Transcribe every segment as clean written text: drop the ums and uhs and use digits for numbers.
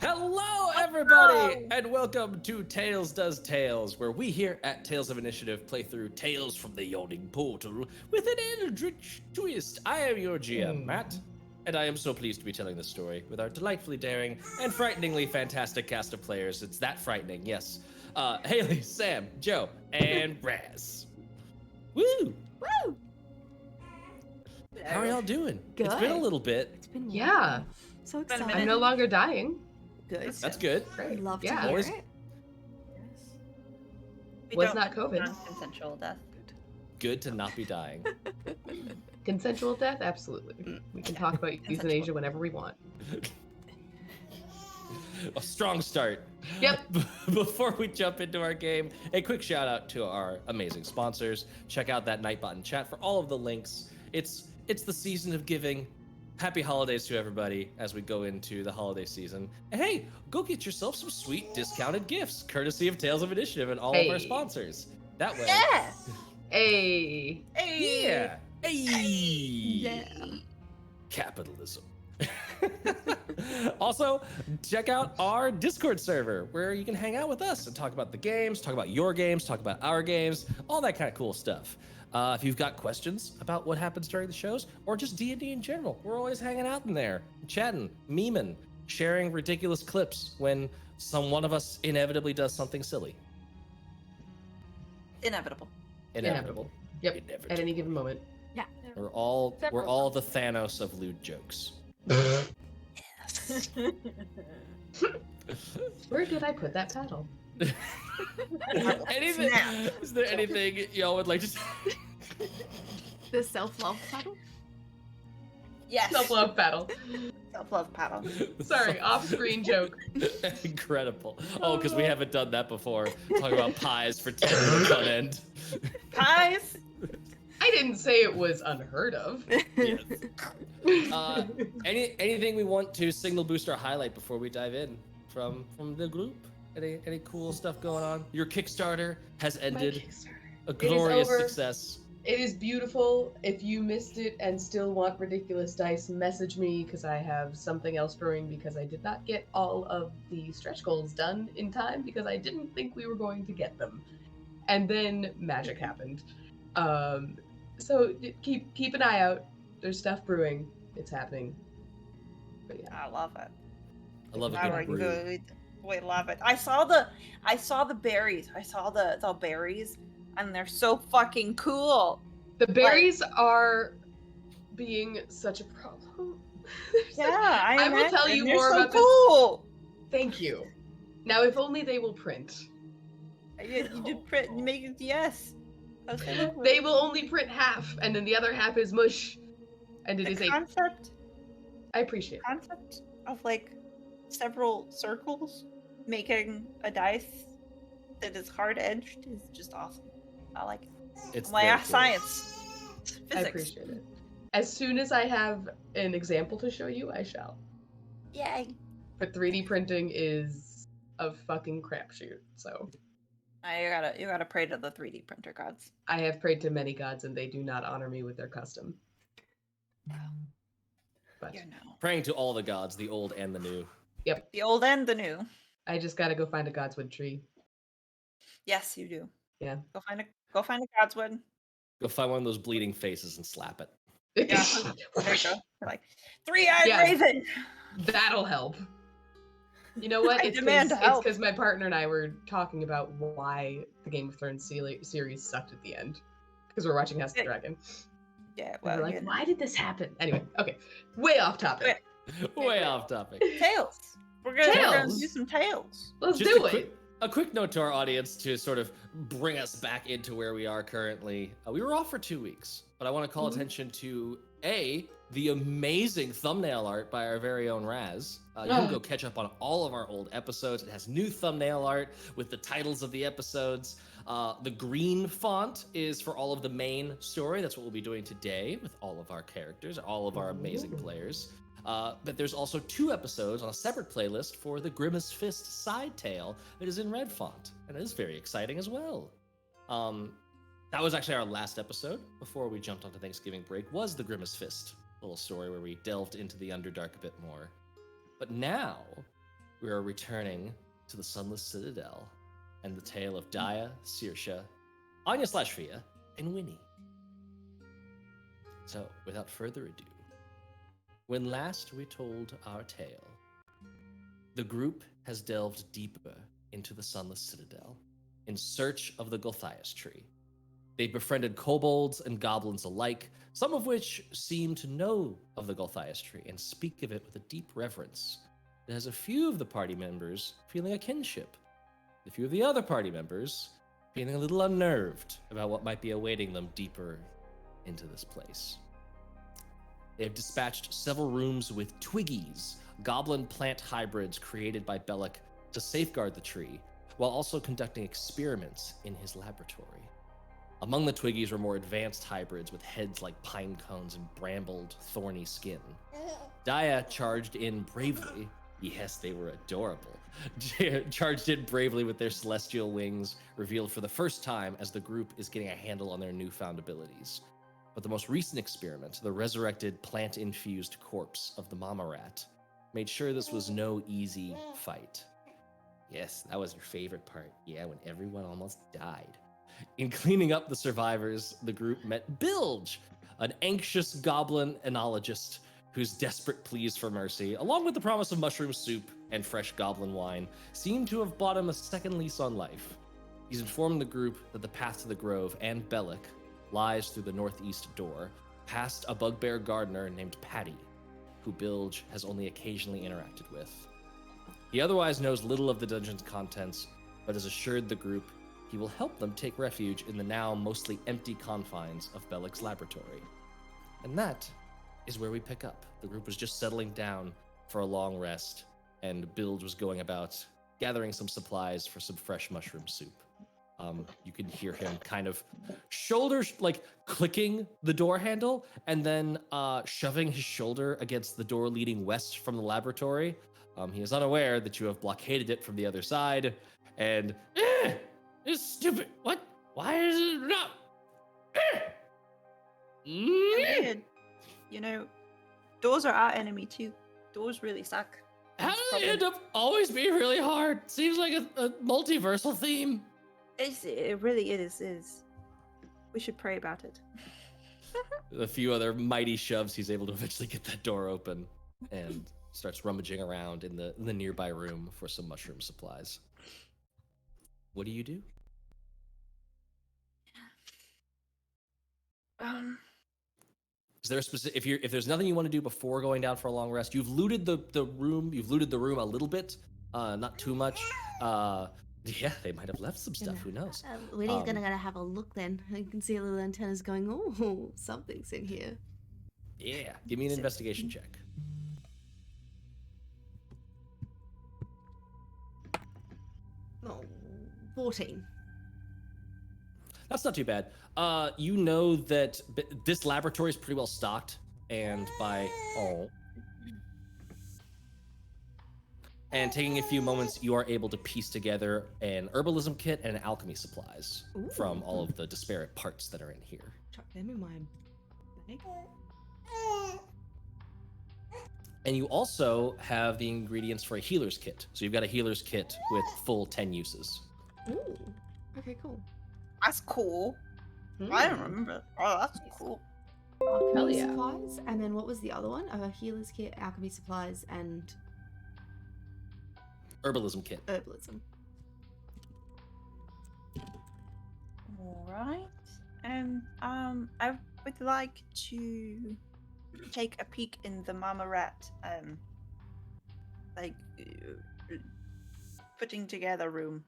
Hello, everybody, and welcome to Tales Does Tales, where we here at Tales of Initiative play through Tales from the Yawning Portal with an eldritch twist. I am your GM, Matt, and I am so pleased to be telling this story with our delightfully daring and frighteningly fantastic cast of players. It's that frightening, yes. Haley, Sam, Joe, and Raz. Woo! Woo! How are y'all doing? Good. It's been a little bit. It's been Yeah. So excited. I'm no longer dying. Good. That's good. Great. Love to Yeah. hear Always- it. Was not COVID. Non-consensual death. Good to not be dying. Consensual death? Absolutely. We can talk about euthanasia whenever we want. A strong start. Yep. Before we jump into our game, a quick shout out to our amazing sponsors. Check out that Nightbot in chat for all of the links. It's the season of giving. Happy holidays to everybody as we go into the holiday season. And hey, go get yourself some sweet discounted gifts, courtesy of Tales of Initiative and all of our sponsors. That way. Yeah. Hey. Yeah. Hey. Yeah. Capitalism. Also, check out our Discord server where you can hang out with us and talk about the games, talk about your games, talk about our games, all that kind of cool stuff. If you've got questions about what happens during the shows or just D&D in general, we're always hanging out in there, chatting, memeing, sharing ridiculous clips when one of us inevitably does something silly. Inevitable. Inevitable. Yep. Inevitable. At any given moment. Yeah. We're all the Thanos of lewd jokes. Where did I put that paddle? Anything? Is there anything y'all would like to say? The self-love paddle? Yes. Self-love paddle. Self-love paddle. Sorry, off-screen joke. Incredible. Oh, because we haven't done that before. Talk about pies for 10 minutes on end. Pies. I didn't say it was unheard of. Yes. Anything we want to signal boost or highlight before we dive in from the group? Any cool stuff going on? Your Kickstarter has ended. A glorious over. success. It is beautiful. If you missed it and still want ridiculous dice, message me because I have something else brewing because I did not get all of the stretch goals done in time because I didn't think we were going to get them. And then magic happened. So keep an eye out. There's stuff brewing. It's happening. But yeah. I love it. I love a Very good brew. good. We love it. I saw the berries. I saw the berries, and they're so fucking cool. The berries are being such a problem. Yeah, I will tell you they're more so about this. cool. Thank you. Now, if only they will print. You did print, make it, yes. They will only print half, and then the other half is mush. And it is the a. concept. I appreciate it. Concept of like several circles making a dice that is hard edged is just awesome. I like it. It's I'm like, very ah, cool. science. It's physics. I appreciate it. As soon as I have an example to show you, I shall. Yay. But 3D printing is a fucking crapshoot, so. You gotta pray to the 3D printer gods. I have prayed to many gods, and they do not honor me with their custom. But You know. Praying to all the gods, the old and the new. The old and the new. I just gotta go find a godswood tree. Yes, you do. Yeah. Go find a godswood. Go find one of those bleeding faces and slap it. Yeah. There you go. You're like, three-eyed Yeah. raven. That'll help. You know what? I It's demand help. because my partner and I were talking about why the Game of Thrones series sucked at the end. Because we're watching House of the Dragon. Yeah, And well, we're like, you know. why did this happen? Anyway, okay. Way off topic. Way off topic. Tails. We're gonna Tails. do some tails. Let's Just do a it. quick note to our audience to sort of bring us back into where we are currently. We were off for 2 weeks, but I want to call attention to the amazing thumbnail art by our very own Raz. You can go catch up on all of our old episodes. It has new thumbnail art with the titles of the episodes. The green font is for all of the main story. That's what we'll be doing today with all of our characters, all of our amazing players. But there's also 2 episodes on a separate playlist for the Grimace Fist side tale that is in red font, and it is very exciting as well. That was actually our last episode before we jumped onto Thanksgiving break, was the Grimace Fist little story where we delved into the Underdark a bit more. But now we are returning to the Sunless Citadel and the tale of Daja, Saoirse, Anya/Fia, and Winnie. So, without further ado, when last we told our tale, the group has delved deeper into the Sunless Citadel in search of the Gulthias tree. They befriended kobolds and goblins alike, some of which seem to know of the Gulthias tree and speak of it with a deep reverence. It has a few of the party members feeling a kinship, a few of the other party members feeling a little unnerved about what might be awaiting them deeper into this place. They have dispatched several rooms with twiggies, goblin plant hybrids created by Bellic to safeguard the tree, while also conducting experiments in his laboratory. Among the twiggies were more advanced hybrids with heads like pine cones and brambled, thorny skin. Daja charged in bravely. Yes, they were adorable. Charged in bravely with their celestial wings, revealed for the first time as the group is getting a handle on their newfound abilities. But the most recent experiment, the resurrected plant-infused corpse of the mama rat, made sure this was no easy fight. Yes, that was your favorite part. Yeah, when everyone almost died. In cleaning up the survivors, the group met Bilge, an anxious goblin enologist whose desperate pleas for mercy, along with the promise of mushroom soup and fresh goblin wine, seemed to have bought him a second lease on life. He's informed the group that the path to the Grove and Bellic lies through the northeast door, past a bugbear gardener named Patty, who Bilge has only occasionally interacted with. He otherwise knows little of the dungeon's contents, but has assured the group he will help them take refuge in the now mostly empty confines of Bellic's laboratory. And that is where we pick up. The group was just settling down for a long rest, and Bilge was going about gathering some supplies for some fresh mushroom soup. You can hear him kind of clicking the door handle and then shoving his shoulder against the door leading west from the laboratory. He is unaware that you have blockaded it from the other side, and it's stupid. What? Why is it not? Weird. You know, doors are our enemy too. Doors really suck. How does it end up always being really hard? Seems like a multiversal theme. It really is. We should pray about it. A few other mighty shoves, he's able to eventually get that door open and starts rummaging around in the nearby room for some mushroom supplies. What do you do? Is there a specific, if there's nothing you want to do before going down for a long rest? You've looted the room. You've looted the room a little bit, not too much. Yeah, they might have left some stuff. Who knows? Winnie's gonna have a look then. You can see a little antennas going, oh, something's in here. Yeah, give me an investigation check. Oh, 14. That's not too bad. You know that this laboratory is pretty well stocked, and and taking a few moments, you are able to piece together an herbalism kit and alchemy supplies from all of the disparate parts that are in here. Chuck them in my bag. And you also have the ingredients for a healer's kit. So you've got a healer's kit with full 10 uses. Ooh. Okay, cool. That's cool. I don't remember. Oh, that's cool. Alchemy Hell yeah. supplies, and then what was the other one? Healer's kit, alchemy supplies, and Herbalism kit. herbalism. All right. I would like to take a peek in the mama rat, putting together room,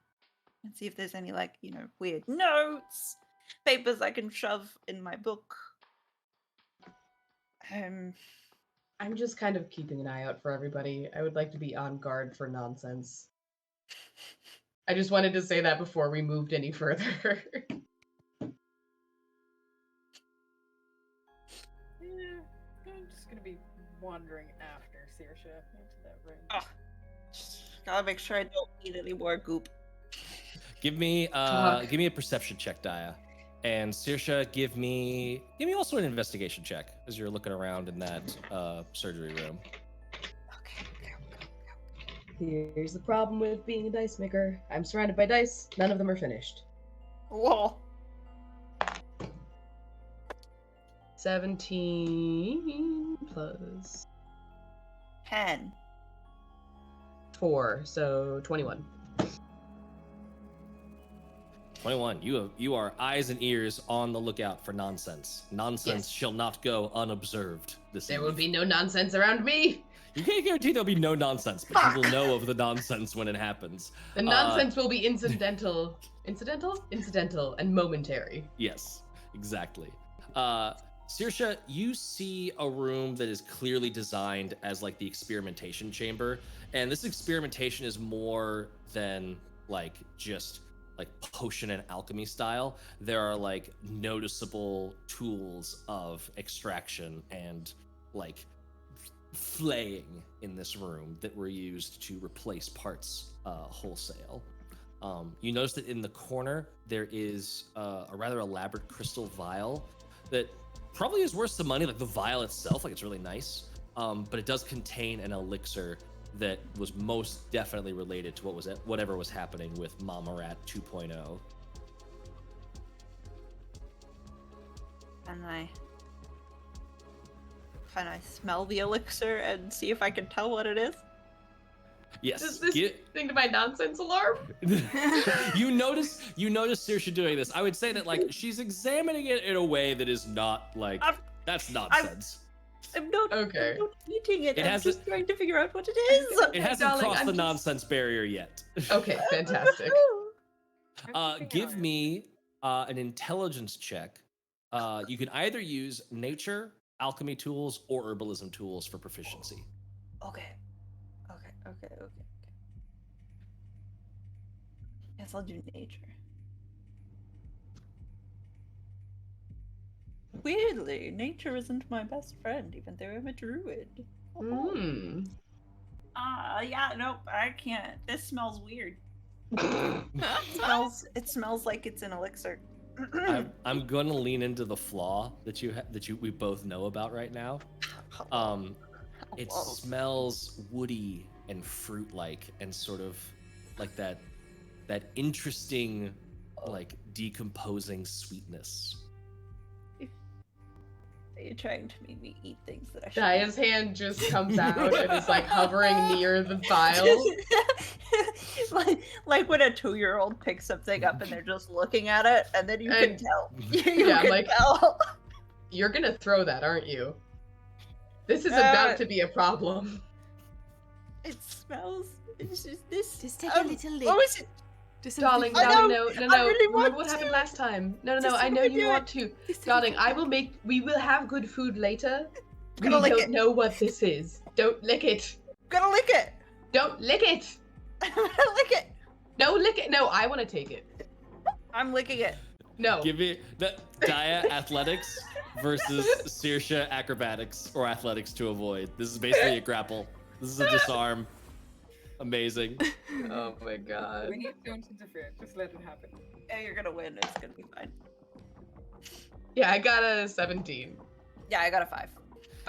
and see if there's any weird notes, papers I can shove in my book. I'm just kind of keeping an eye out for everybody. I would like to be on guard for nonsense. I just wanted to say that before we moved any further. Yeah, I'm just gonna be wandering after Saoirse into that room. Gotta make sure I don't eat any more goop. Give me a perception check, Daja. And Saoirse, give me also an investigation check as you're looking around in that surgery room. Okay. Here's the problem with being a dice maker. I'm surrounded by dice. None of them are finished. Whoa. 17 plus 10. 4, so 21. 21. You are eyes and ears on the lookout for nonsense. Nonsense Yes. shall not go unobserved this There evening. will be no nonsense around me. You can't guarantee there'll be no nonsense, but you will know of the nonsense when it happens. The nonsense will be incidental, and momentary. Yes, exactly. Saoirse, you see a room that is clearly designed as like the experimentation chamber, and this experimentation is more than like just like potion and alchemy style. There are like noticeable tools of extraction and like flaying in this room that were used to replace parts wholesale. You notice that in the corner there is a rather elaborate crystal vial that probably is worth some money. Like the vial itself, like it's really nice, but it does contain an elixir that was most definitely related to whatever was happening with Mama Rat 2.0. Can I smell the elixir and see if I can tell what it is? Yes. Does this thing to my nonsense alarm? you notice Saoirse doing this. I would say that like she's examining it in a way that is not like that's nonsense. I'm not eating it. I'm just trying to figure out what it is. It hasn't Darling, crossed I'm the just- nonsense barrier yet. Okay, fantastic. Give me an intelligence check. You can either use nature, alchemy tools, or herbalism tools for proficiency. Okay. Guess I'll do nature. Weirdly, nature isn't my best friend, even though I'm a druid. Yeah, nope, I can't. This smells weird. It smells like it's an elixir. I'm gonna lean into the flaw that we both know about right now. It smells woody and fruit-like, and sort of like that interesting, like decomposing sweetness. Are you trying to make me eat things that I should? Daya's hand just comes out and is like hovering near the vial. like when a 2-year-old picks something up and they're just looking at it, and then you can tell. You can tell. You're gonna throw that, aren't you? This is about to be a problem. It smells. This. Just take a little lick. What was it? Just Darling, a no. I really Remember want what happened to. last time. No, Just I know let me you do want to. Darling, we will have good food later. We Gonna lick don't it. know what this is. Don't lick it. I'm gonna lick it. Don't lick it. I'm gonna lick it. No, lick it. No, I want to take it. I'm licking it. No. Give me the Daya athletics versus Saoirse acrobatics or athletics to avoid. This is basically a grapple. This is a disarm. Amazing. Oh my god. We don't interfere. Just let it happen. Yeah, you're gonna win. It's gonna be fine. Yeah, I got a 17. Yeah, I got a 5.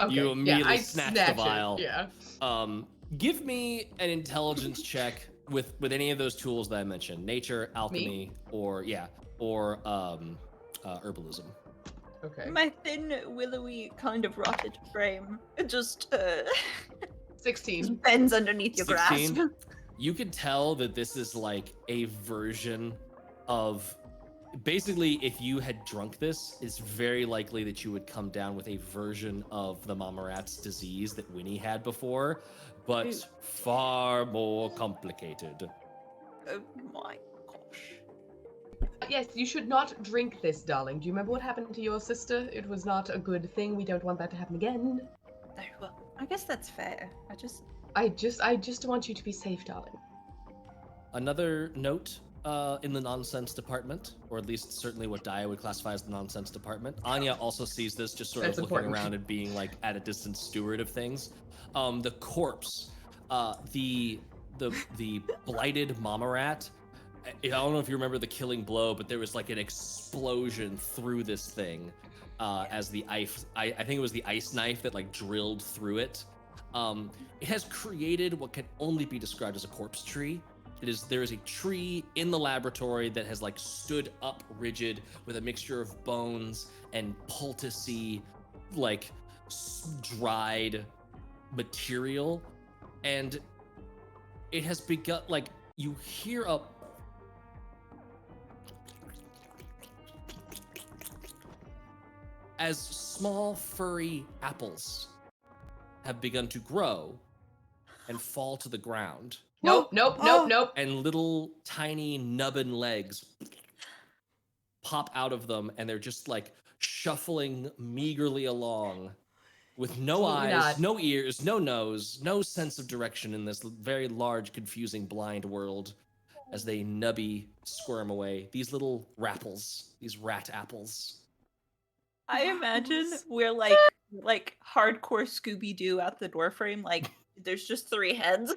Okay. You immediately I snatch snatch the vial. It. Yeah. Give me an intelligence check with any of those tools that I mentioned: nature, alchemy, or herbalism. Okay. My thin, willowy, kind of rotted frame just 16. bends underneath your 16? grasp. You can tell that this is like a version of. Basically, if you had drunk this, it's very likely that you would come down with a version of the Mama Rat's disease that Winnie had before, but far more complicated. Oh my gosh. Yes, you should not drink this, darling. Do you remember what happened to your sister? It was not a good thing. We don't want that to happen again. No, well, I guess that's fair. I just want you to be safe, darling. Another note in the nonsense department, or at least certainly what Daya would classify as the nonsense department. Anya also sees this, just sort That's of looking important. around and being like at a distance steward of things. The corpse, the blighted Mama Rat. I don't know if you remember the killing blow, but there was like an explosion through this thing as the I think it was the ice knife that like drilled through it. It has created what can only be described as a corpse tree. There is a tree in the laboratory that has like stood up rigid with a mixture of bones and poulticey, like dried material, and it has begun, like, you hear a as small furry apples have begun to grow and fall to the ground, Nope. and little tiny nubbin legs pop out of them, and they're just like shuffling meagerly along with no Absolutely eyes, not. no ears, no nose, no sense of direction in this very large, confusing, blind world as they nubby squirm away. These little rapples, these rat apples. I imagine Apples. we're like hardcore Scooby-Doo at the door frame. Like there's just 3 heads.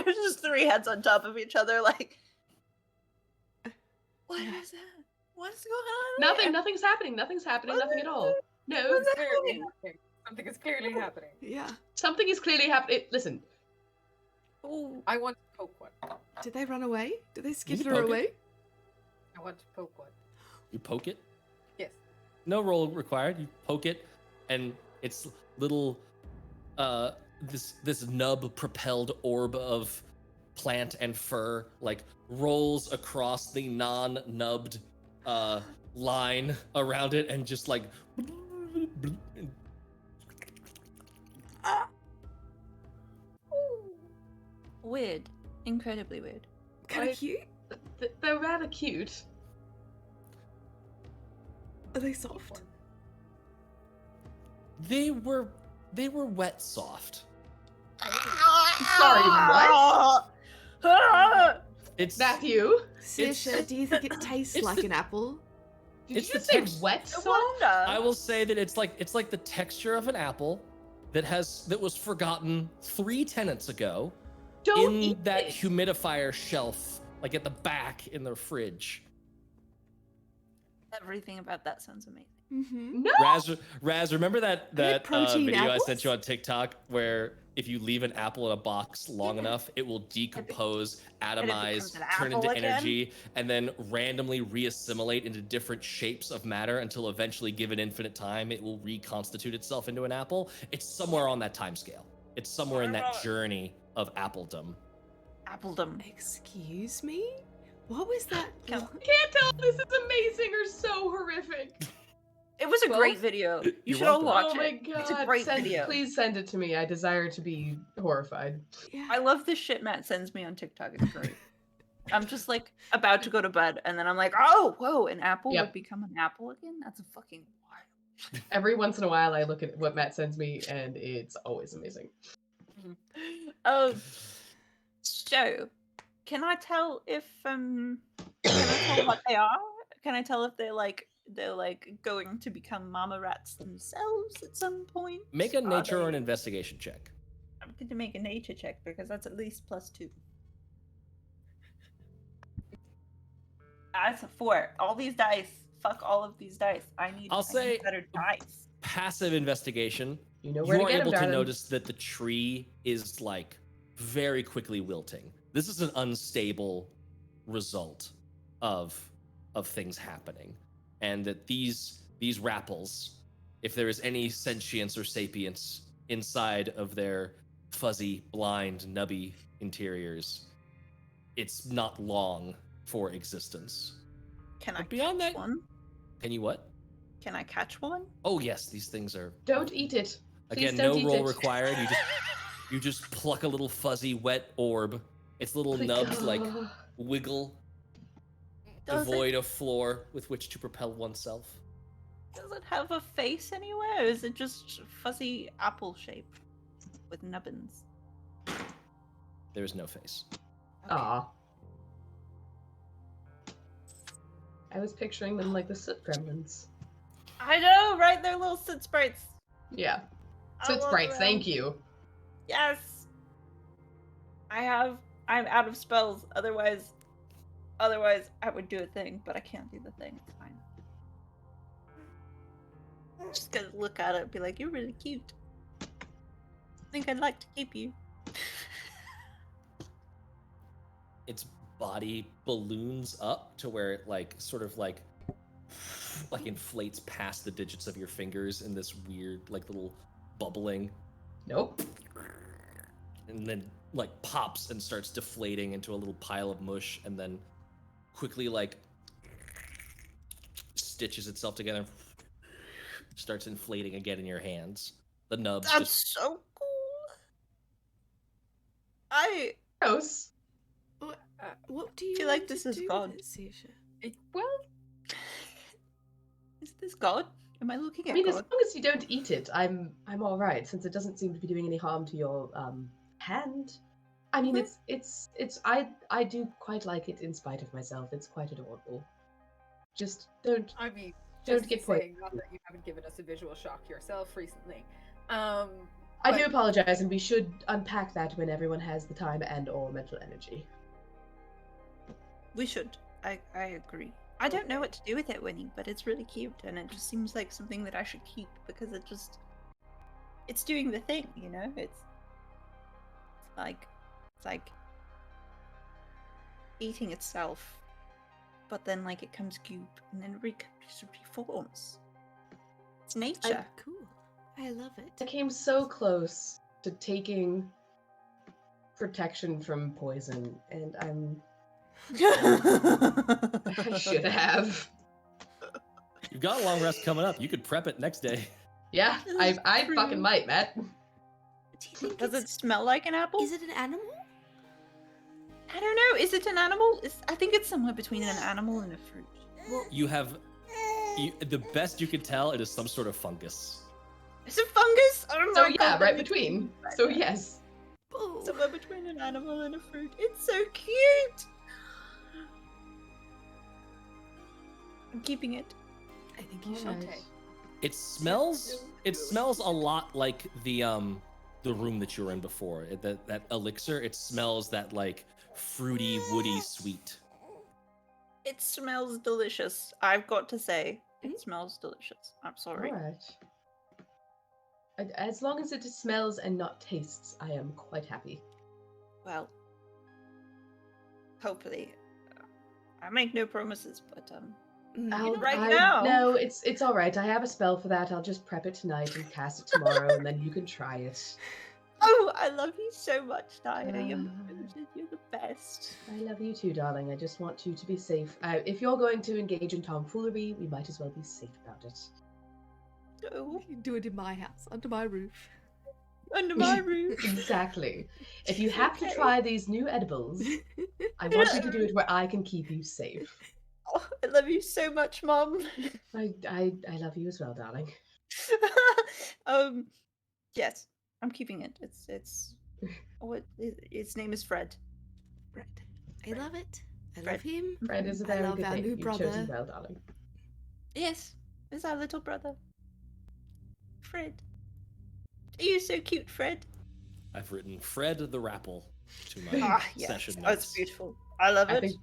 There's just 3 heads on top of each other. Like, what is that? What's going on? Nothing. Nothing's happening. Nothing's happening. Nothing at all. No. What's Clearly happening? happening. Something is clearly happening. Yeah. Something is clearly happening. Listen. Oh, I want to poke one. Did they run away? Did they You skitter can poke it. away? I want to poke one. You poke it. Yes. No roll required. You poke it, and its little this nub propelled orb of plant and fur like rolls across the non-nubbed line around it, and just like weird. Incredibly weird. Kind of cute. They're rather cute. Are they soft? they were wet soft. Sorry, what? It's Matthew? Saoirse, do you think it tastes it's like the- an apple? Did It's you the just say text- wet No sauce? wonder. I will say that it's like the texture of an apple that was forgotten 3 tenants ago Don't in eat that it. humidifier shelf, like at the back in the fridge. Everything about that sounds amazing. Mm-hmm. No. Raz, remember that protein video I apples? sent you on TikTok where if you leave an apple in a box long enough, it will decompose, atomize, becomes an turn into apple again? energy, and then randomly reassimilate into different shapes of matter until eventually, given infinite time, it will reconstitute itself into an apple? It's somewhere on that time scale. It's somewhere in that journey of appledom. Appledom. Excuse me? What was that? Can- Can't tell if this is amazing or so horrific. It was a Well, great video. You you're should all welcome. watch Oh my it. god. It's a great video. Please send it to me. I desire to be horrified. Yeah. I love the shit Matt sends me on TikTok. It's great. I'm just like about to go to bed, and then I'm like, oh, whoa, an apple Yep. would become an apple again? That's a fucking wild. Every once in a while, I look at what Matt sends me, and it's always amazing. Oh, so can I tell if can I tell what they are? Can I tell if they're going to become mama rats themselves at some point? Make a Are nature or they- an investigation check. I'm going to make a nature check because that's at least +2. That's a 4. All these dice. Fuck all of these dice. I need better dice. Passive investigation. You know where You're to get able him, to darling. notice that the tree is like very quickly wilting. This is an unstable result of things happening, and that these rapples, if there is any sentience or sapience inside of their fuzzy, blind, nubby interiors, it's not long for existence. Can I But beyond catch that- one? Can you what? Can I catch one? Oh yes, these things are Don't eat it. Please again don't no eat roll it. required. You just pluck a little fuzzy wet orb. Its little Please- nubs like Ugh. wiggle, Does devoid of floor with which to propel oneself. Does it have a face anywhere? Or is it just fuzzy apple shape with nubbins? There is no face. Aw. I was picturing them like the soot gremlins. I know, right? They're little soot sprites. Yeah. I Soot love sprites, them. thank you. Yes. I'm out of spells. Otherwise I would do a thing, but I can't do the thing. It's fine. I'm just gonna look at it and be like, "You're really cute." think I'd like to keep you. Its body balloons up to where it like sort of like inflates past the digits of your fingers in this weird like little bubbling, Nope. and then like pops and starts deflating into a little pile of mush, and then quickly like stitches itself together, starts inflating again in your hands. The nubs That's just so cool. I Gross. What do you feel like want this to is do God. with it, Saoirse? Well, Is this God? Am I looking I at mean, as God? long as you don't eat it, I'm all right, since it doesn't seem to be doing any harm to your hand. I mean, I do quite like it in spite of myself. It's quite adorable. Just don't. I mean, Don't just get saying, not that you haven't given us a visual shock yourself recently. I But- do apologize, and we should unpack that when everyone has the time and/or mental energy. We should. I agree. I don't know what to do with it, Winnie, but it's really cute, and it just seems like something that I should keep because it's doing the thing, you know. It's like eating itself, but then like it comes goop and then reforms. It's nature. Cool. I love I it. came so close to taking protection from poison, and I should have. you've got a long rest coming up. You could prep it next day. Yeah, I True. fucking might, Matt. Do you think Does it it's, smell like an apple? is it an animal? I don't know. Is it an animal? I think it's somewhere between an animal and a fruit. Well, You have the best you can tell. It is some sort of fungus. Is it fungus? Oh So my yeah, God, right that between. makes me So sad. yes. oh, Somewhere between an animal and a fruit. It's so cute. I'm keeping it. I think you should. Alright. It smells. It smells a lot like the room that you were in before. That elixir. It smells that like fruity, woody, sweet. It smells delicious. I've got to say, it smells delicious. I'm sorry. Alright. As long as it smells and not tastes, I am quite happy. Well, hopefully, I make no promises, but right now. No, it's all right. I have a spell for that. I'll just prep it tonight and cast it tomorrow, and then you can try it. Oh, I love you so much, Daja. You're the best. I love you too, darling. I just want you to be safe. If you're going to engage in tomfoolery, we might as well be safe about it. Oh, You can do it in my house, under my roof. under my roof. Exactly. If you have to Okay. try these new edibles, I want you to do it where I can keep you safe. Oh, I love you so much, Mom. I love you as well, darling. Yes, I'm keeping it. It's what its name is Fred. Right. I love it. I Fred. love him. Fred is a I very love good our name. new You've brother. chosen well, darling. Yes, it's our little brother. Fred. Are you so cute, Fred? I've written Fred the Rapple to my Ah, yes. session Oh, it's notes. beautiful. I love I it. think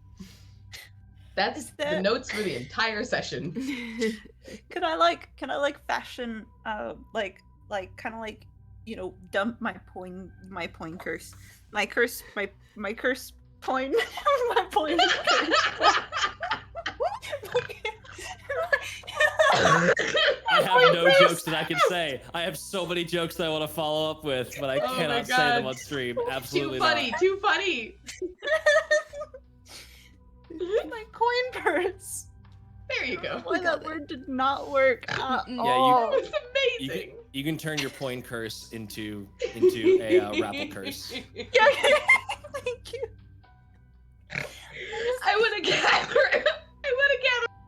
that's Is the there- notes for the entire session. Can I like fashion kind of like, you know, dump my coin curse. My curse my curse coin my coin curse. I have no jokes that I can say. I have so many jokes that I want to follow up with, but I Oh my cannot say them God. on stream. Too Absolutely funny, not. too funny. My coin purse. There you go. Why got that it. word did not work at Yeah, you- all. It's You can, amazing. you can turn your poin curse into a rapple curse. Yeah, thank you. I want to gather.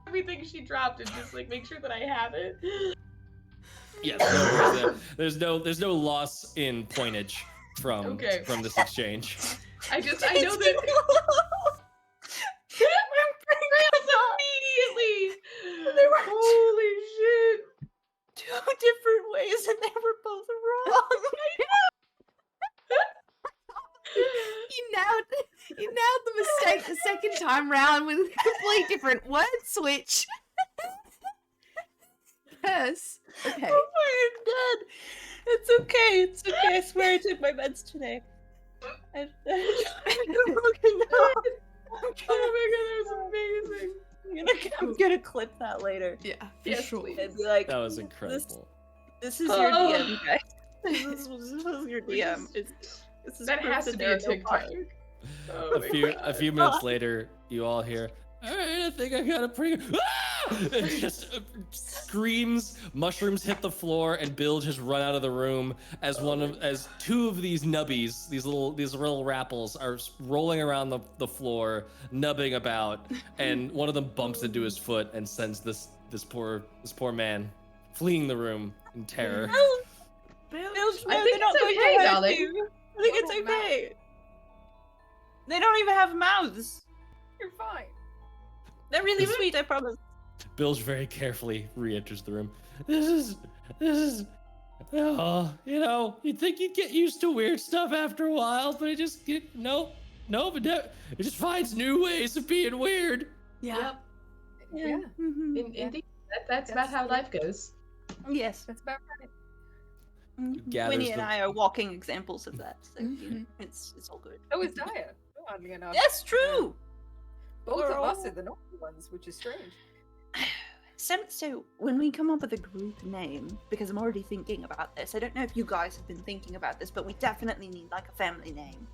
Everything she dropped and just like make sure that I have it. Yes, no worries there. There's no loss in pointage from Okay. this exchange. I know that immediately. They were- Holy shit. Two different ways and they were both wrong. You nailed the mistake the second time round with a completely different word switch. Curse. Okay. Oh my god. It's a okay. It's okay. I swear I took my meds today. Oh my god, that was amazing. I'm gonna clip that later. Yeah, for Yes, sure. please. And be like, That was incredible. this is your Oh. DM, guys. This is your DM. This is That proof has to be there a are no TikTok. bars. Oh A my few God. minutes later, you all hear, all right, I think I got a pretty good. Ah! It just screams. Mushrooms hit the floor, and Bill just run out of the room as two of these nubbies, these little rapples, are rolling around the floor, nubbing about, and one of them bumps into his foot and sends this poor man fleeing the room in terror. Bilge, I no, think they're not it's going to okay, hurt darling. you. I think it's Little okay. They don't even have mouths. You're fine. They're really sweet, I promise. Bilge very carefully re-enters the room. This is, oh, you'd think you'd get used to weird stuff after a while, but it just, it just finds new ways of being weird. Yeah. Yeah. Mhm. Indeed, that's about how life goes. Yes. That's about right. Gathers Winnie and the- I are walking examples of that. So, Mhm. it's all good. So is Daja. Oddly enough. That's true. Both We're of us all- are the naughty ones, which is strange. So when we come up with a group name, because I'm already thinking about this, I don't know if you guys have been thinking about this, but we definitely need like a family name.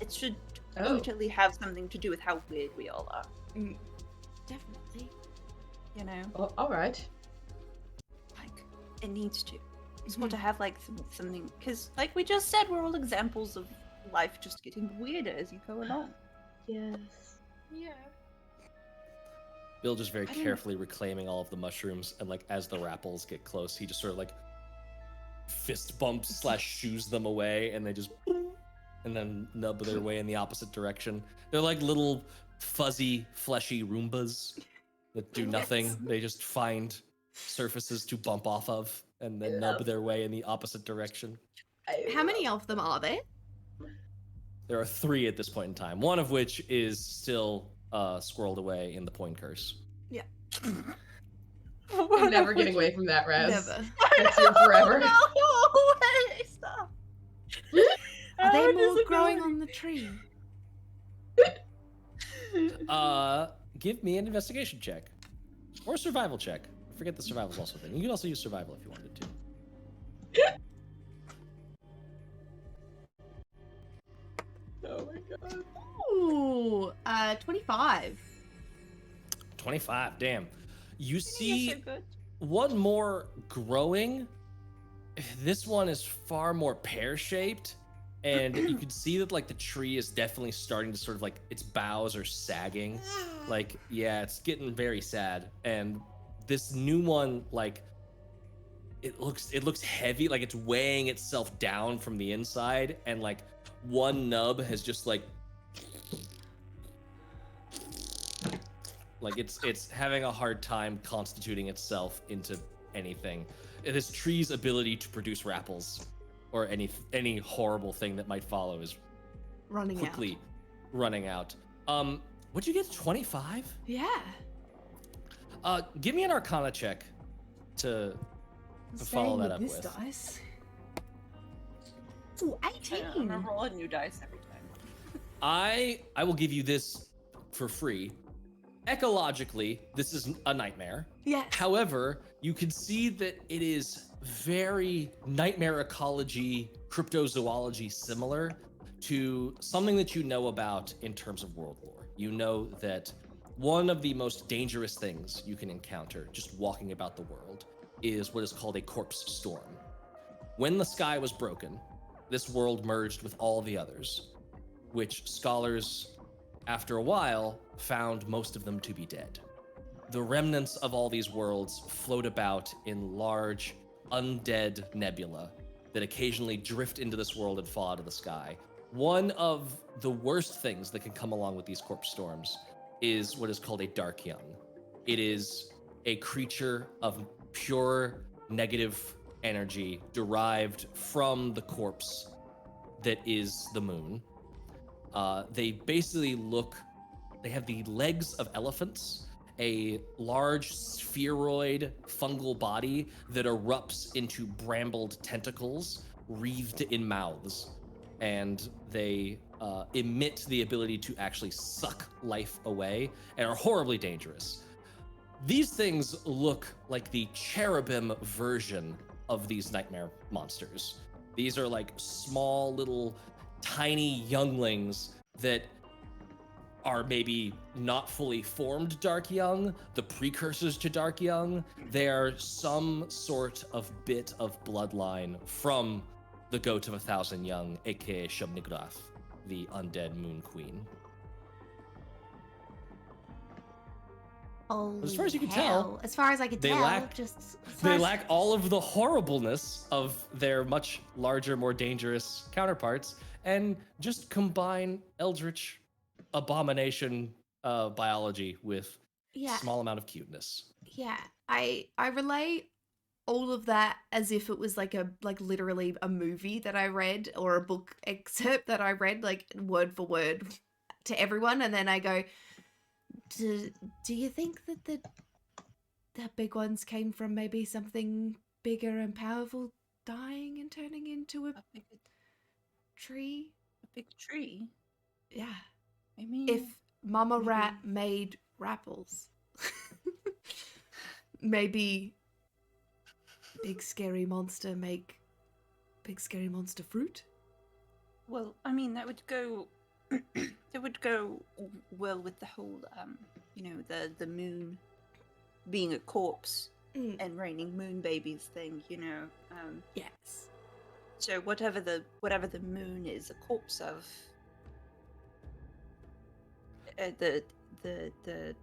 It should Oh. totally have something to do with how weird we all are. Definitely. You know, Oh, all right. like it needs to. It's got to have like something, because like we just said, we're all examples of life just getting weirder as you go along. Yes. Yeah. Bill just very I don't know. carefully reclaiming all of the mushrooms, and like as the rapples get close, he just sort of like fist bumps / shoos them away, and they just and then nub their way in the opposite direction. They're like little fuzzy, fleshy Roombas that do nothing. They just find surfaces to bump off of, and then nub their way in the opposite direction. How many of them are there? There are 3 at this point in time, one of which is still squirreled away in the point curse. I'm never getting away from that, Raz. Never. That's here forever. No, hey, stop. Are How they does more it growing go? on the tree? Give me an investigation check. Or a survival check. I forget the survival's also a thing. You can also use survival if you wanted to. Oh my god. Ooh, 25. 25, damn. You You're see so good. one more growing. This one is far more pear-shaped, and you can see that like the tree is definitely starting to sort of like its boughs are sagging. Like, yeah, it's getting very sad. And this new one, like, it looks heavy, like it's weighing itself down from the inside, and like one nub has just like it's having a hard time constituting itself into anything. This tree's ability to produce rapples or any horrible thing that might follow is Running quickly running out. What'd you get? 25? out. Yeah. Give me an Arcana check to follow that up this with. dice. Ooh, I'm 18. gonna roll a new dice every time. I will give you this for free. Ecologically, this is a nightmare. Yes. However, you can see that it is very nightmare ecology, cryptozoology similar to something that you know about in terms of world lore. You know that one of the most dangerous things you can encounter just walking about the world is what is called a corpse storm. When the sky was broken, this world merged with all the others, which scholars, after a while, found most of them to be dead. The remnants of all these worlds float about in large, undead nebula that occasionally drift into this world and fall out of the sky. One of the worst things that can come along with these corpse storms is what is called a dark young. It is a creature of pure negative energy derived from the corpse that is the moon. They basically they have the legs of elephants, a large spheroid fungal body that erupts into brambled tentacles wreathed in mouths, and they emit the ability to actually suck life away and are horribly dangerous. These things look like the cherubim version of these nightmare monsters. These are like small little tiny younglings that are maybe not fully formed Dark Young, the precursors to Dark Young. They are some sort of bit of bloodline from the Goat of 1,000 Young, aka Shub-Niggurath, the undead Moon Queen. Oh, As far as you can hell. tell, As far as I can they tell, lack- just as far They as- lack all of the horribleness of their much larger, more dangerous counterparts, and just combine eldritch abomination biology with Yeah. small amount of cuteness. Yeah, I relay all of that as if it was like literally a movie that I read or a book excerpt that I read like word for word to everyone, and then I go, do you think that the big ones came from maybe something bigger and powerful dying and turning into a A big, tree? a big tree. Yeah. I mean, If Mama maybe- Rat made rapples, maybe Big Scary Monster make Big Scary Monster fruit? well, I mean, that would go. That would go well with the whole, the moon being a corpse Mm. and raining moon babies thing. Yes. So whatever the moon is a corpse of, the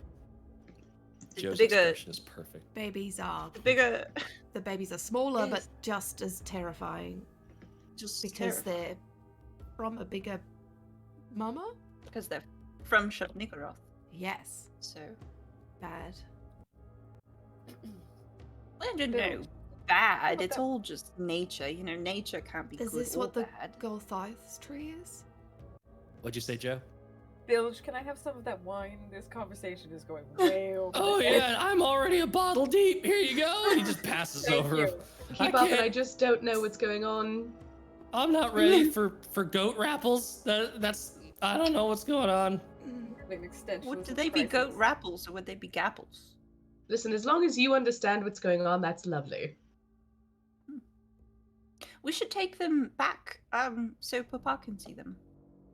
Joe's bigger expression is perfect. Babies are the babies are smaller but Yes. just as terrifying just because terrifying. they're from a bigger mama? Because they're from Shub-Niggurath. Yes. So Bad. I don't Bill, know. Bad. what It's about- all just nature. Nature can't be Is good this or what the bad. Golthithe's tree is? What'd you say, Joe? Bilge, can I have some of that wine? This conversation is going way over. Oh the head. yeah, I'm already a bottle deep. Here you go. And he just passes Thank over. you. Keep I up, and I can't- just don't know what's going on. I'm not ready for goat rapples. That's I don't know what's going on. An extension Would of they be goat crisis. rapples or would they be gapples? Listen, as long as you understand what's going on, that's lovely. We should take them back, so Papa can see them.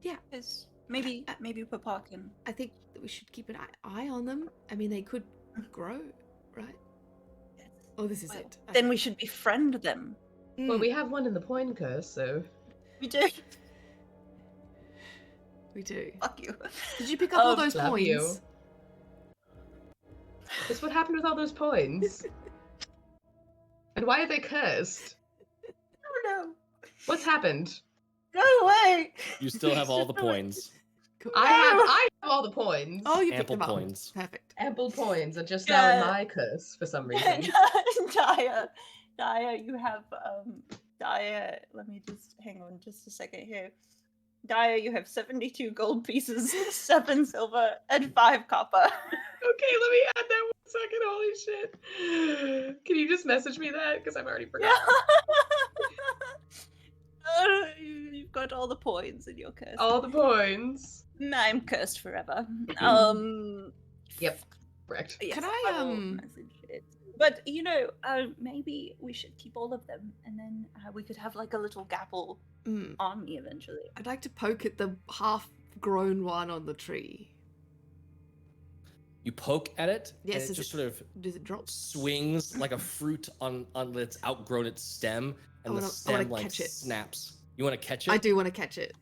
Yeah. 'Cause maybe Papa can. I think that we should keep an eye on them. I mean, they could grow, right? Oh, this is Well, it. then we should befriend them. Well, Mm, we have one in the point curse, so We do. we do. Fuck you. Did you pick up all Um, those love coins? you. That's what happened with all those points. And why are they cursed? Oh no. What's happened? Go away. You still have all the points. Cool. I have all the points. Oh, you picked Ample them up. points. Perfect. Ample points are just now in Yeah. my curse for some reason. Daja, you have Daja. Let me just hang on just a second here. Daja, you have 72 gold pieces, 7 silver, and 5 copper. Okay, let me add that 1 second. Holy shit. Can you just message me that? Because I've already forgotten. You've got all the points in your curse. All the points. I'm cursed forever. Yep, correct. Yes, Can I, will message it. But maybe we should keep all of them, and then we could have like a little gapple Mm. army eventually. I'd like to poke at the half-grown one on the tree. You poke at it, Yes, and it is just it- sort of Does it drop? swings like a fruit on its outgrown its stem, and the I wanna stem like catch it. snaps. You want to catch it? I do want to catch it.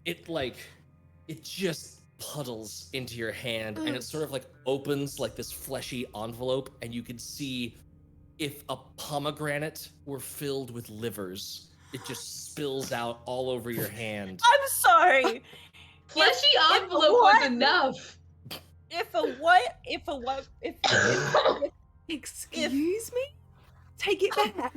It just puddles into your hand, and it sort of like opens like this fleshy envelope, and you can see if a pomegranate were filled with livers. It just spills out all over your hand. I'm sorry. Fleshy If envelope what? was enough. If a what? Excuse me? Take it back.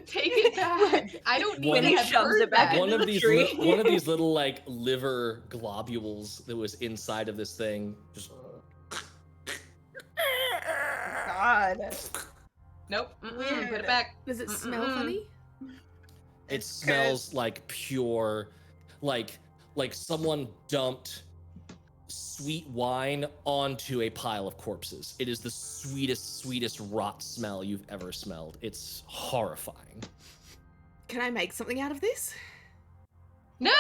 Take it back. I don't One- even He have shoves heard it back that. One into of the these tree. one of these little like liver globules that was inside of this thing just God. Nope. Weird. Put it back. Does it smell Mm-mm. funny? It smells like pure, like someone dumped sweet wine onto a pile of corpses. It is the sweetest rot smell you've ever smelled. It's horrifying. Can I make something out of this? No!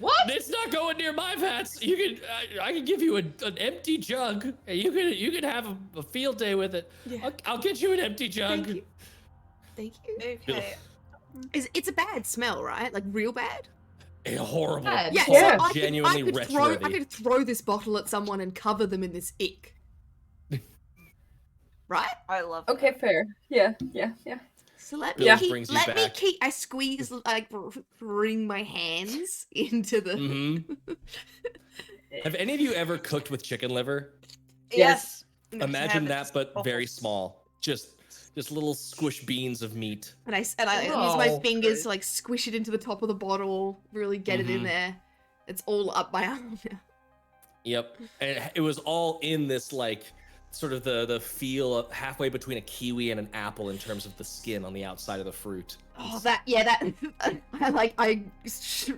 What? It's not going near my vats. You can, I can give you an empty jug, and you can have a field day with it. Yeah. I'll get you an empty jug. Thank you. Thank you. Okay. It's a bad smell, right? Like real bad? A horrible, Bad. Yeah, Yeah. so genuinely I retro-worthy. could throw this bottle at someone and cover them in this ick. Right? I love Okay, fair. Yeah. So let Bill me brings you let me back. keep. I squeeze, like, bring my hands into the. Mm-hmm. Have any of you ever cooked with chicken liver? Yes. Imagine Yeah, that, but awful. very small. Just little squish beans of meat. And I use my Oh, fingers to like squish it into the top of the bottle, really get it in Mhm. there. It's all up my arm now. Yep. And it was all in this like sort of the feel of halfway between a kiwi and an apple in terms of the skin on the outside of the fruit. Oh, I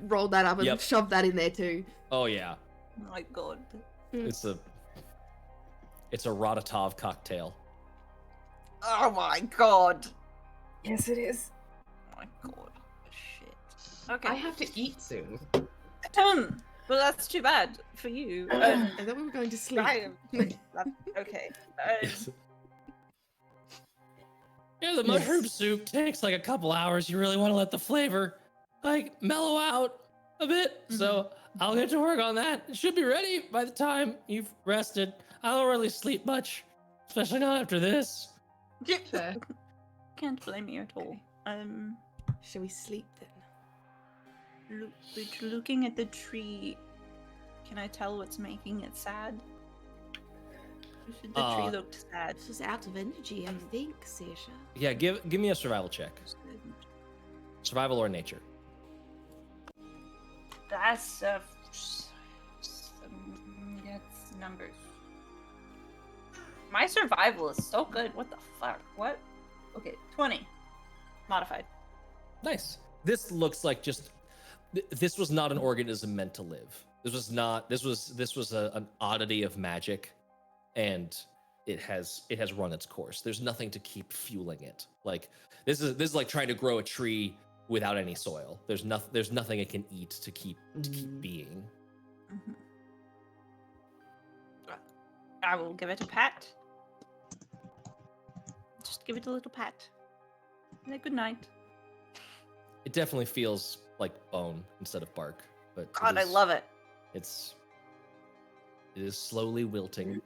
rolled that up and Yep. shoved that in there too. Oh yeah. Oh my god. It's a Ratatov cocktail. Oh my god. Yes, it is. Oh my god. Shit. Okay. I have to eat soon. Well, that's too bad for you. And then we were going to sleep. Okay. Yeah, the mushroom soup takes like a couple hours. You really want to let the flavor like mellow out a bit. So I'll get to work on that. It should be ready by the time you've rested. I don't really sleep much, especially not after this. Fair. Can't blame you at all. Shall we sleep then? Looking at the tree, can I tell what's making it sad? The tree looked sad. This is out of energy, I think, Saoirse. Yeah, give me a survival check. Survival or nature. That's that's numbers. My survival is so good. What the fuck? What? Okay, 20. Modified. Nice. This looks like just. This was not an organism meant to live. This was not. This was an oddity of magic, and it has run its course. There's nothing to keep fueling it. Like this is like trying to grow a tree without any soil. There's nothing it can eat to keep being. Mhm. I will give it a pat. Just give it a little pat. And a good night. It definitely feels like bone instead of bark, but God, I love it. it is slowly wilting.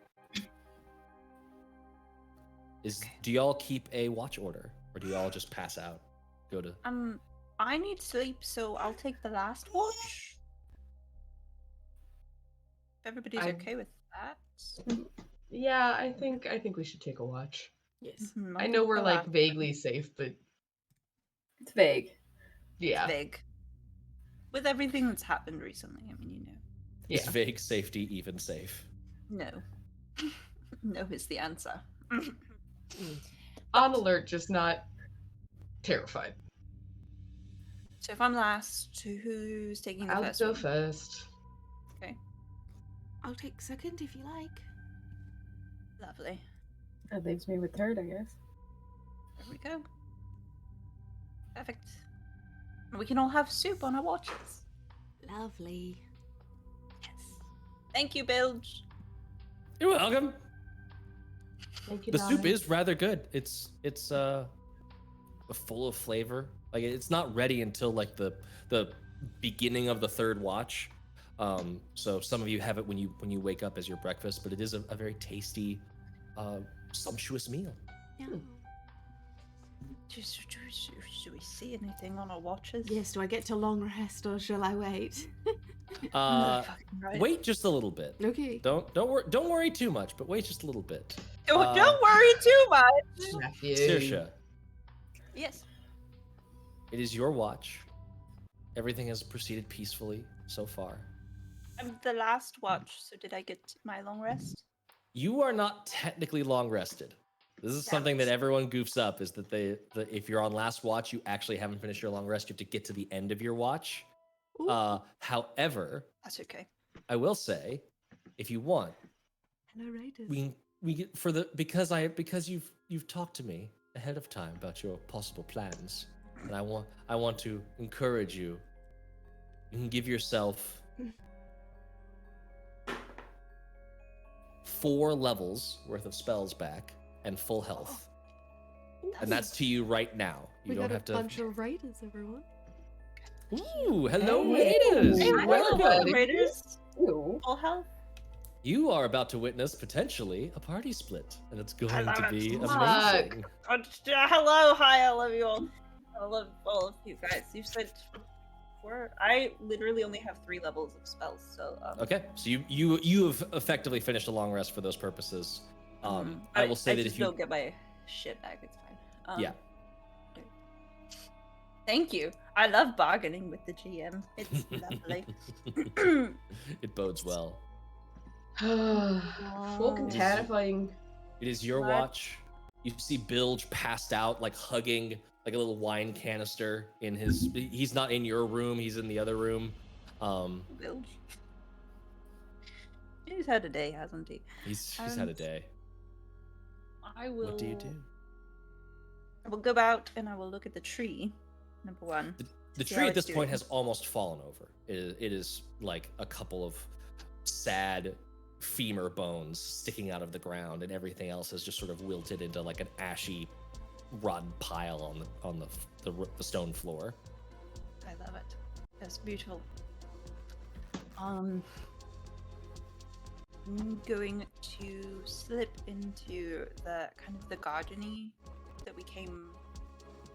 Do y'all keep a watch order, or do y'all just pass out? Go to. I need sleep, so I'll take the last watch. If everybody's I- okay with that. Yeah, I think we should take a watch. Yes. Mhm, I'll I know take we're the like last vaguely safe, but It's vague. yeah. Big. With everything that's happened recently, I mean, you know. Is Yeah. vague safety even safe? No. No is the answer. On alert, just not terrified. So if I'm last, who's taking the I'll first go one? first. I'll take second if you like. Lovely. That leaves me with third, I guess. There we go. Perfect. We can all have soup on our watches. Lovely. Yes. Thank you, Bilge. You're welcome. Thank you, The soup darling. is rather good. It's full of flavor. Like it's not ready until like the beginning of the third watch. So some of you have it when you wake up as your breakfast, but it is a very tasty, sumptuous meal. Yeah. Should we see anything on our watches? Yes, do I get to long rest or shall I wait? Uh, Fucking right. wait just a little bit. Okay. Don't worry too much, but wait just a little bit. Don't worry too much. Matthew. Saoirse, Yes. it is your watch. Everything has proceeded peacefully so far. I'm the last watch, so did I get my long rest? You are not technically long rested. This is something that everyone goofs up, is that if you're on last watch, you actually haven't finished your long rest. You have to get to the end of your watch. Ooh. However, That's okay. I will say, if you want, Narrators. we get because you've talked to me ahead of time about your possible plans, and I want to encourage you. You can give yourself 4 levels worth of spells back and full health, and that's to you right now. You We don't got have a to. bunch of raiders, everyone. Ooh, hello, Hey. raiders! Hey, Welcome. welcome. Raiders, Ew. full health. You are about to witness potentially a party split, and it's going love to it. be Fuck. amazing. Hello, hi, I love you all. I love all of you guys. You said 4. I literally only have 3 levels of spells, so Okay, so you have effectively finished a long rest for those purposes. I will say that just if you don't get my shit back, it's fine. Yeah. Thank you. I love bargaining with the GM. It's lovely. It bodes well. Fucking terrifying. It is your What? watch. You see Bilge passed out, like hugging like a little wine canister in his. He's not in your room. He's in the other room. Bilge. He's had a day, hasn't he? He's had a day. I will. What do you do? I will go out and I will look at the tree. Number 1. The See tree how at this it's point doing. has almost fallen over. It is like a couple of sad femur bones sticking out of the ground, and everything else has just sort of wilted into like an ashy, rotten pile on the stone floor. I love it. That's beautiful. I'm going to slip into the kind of the gardeny that we came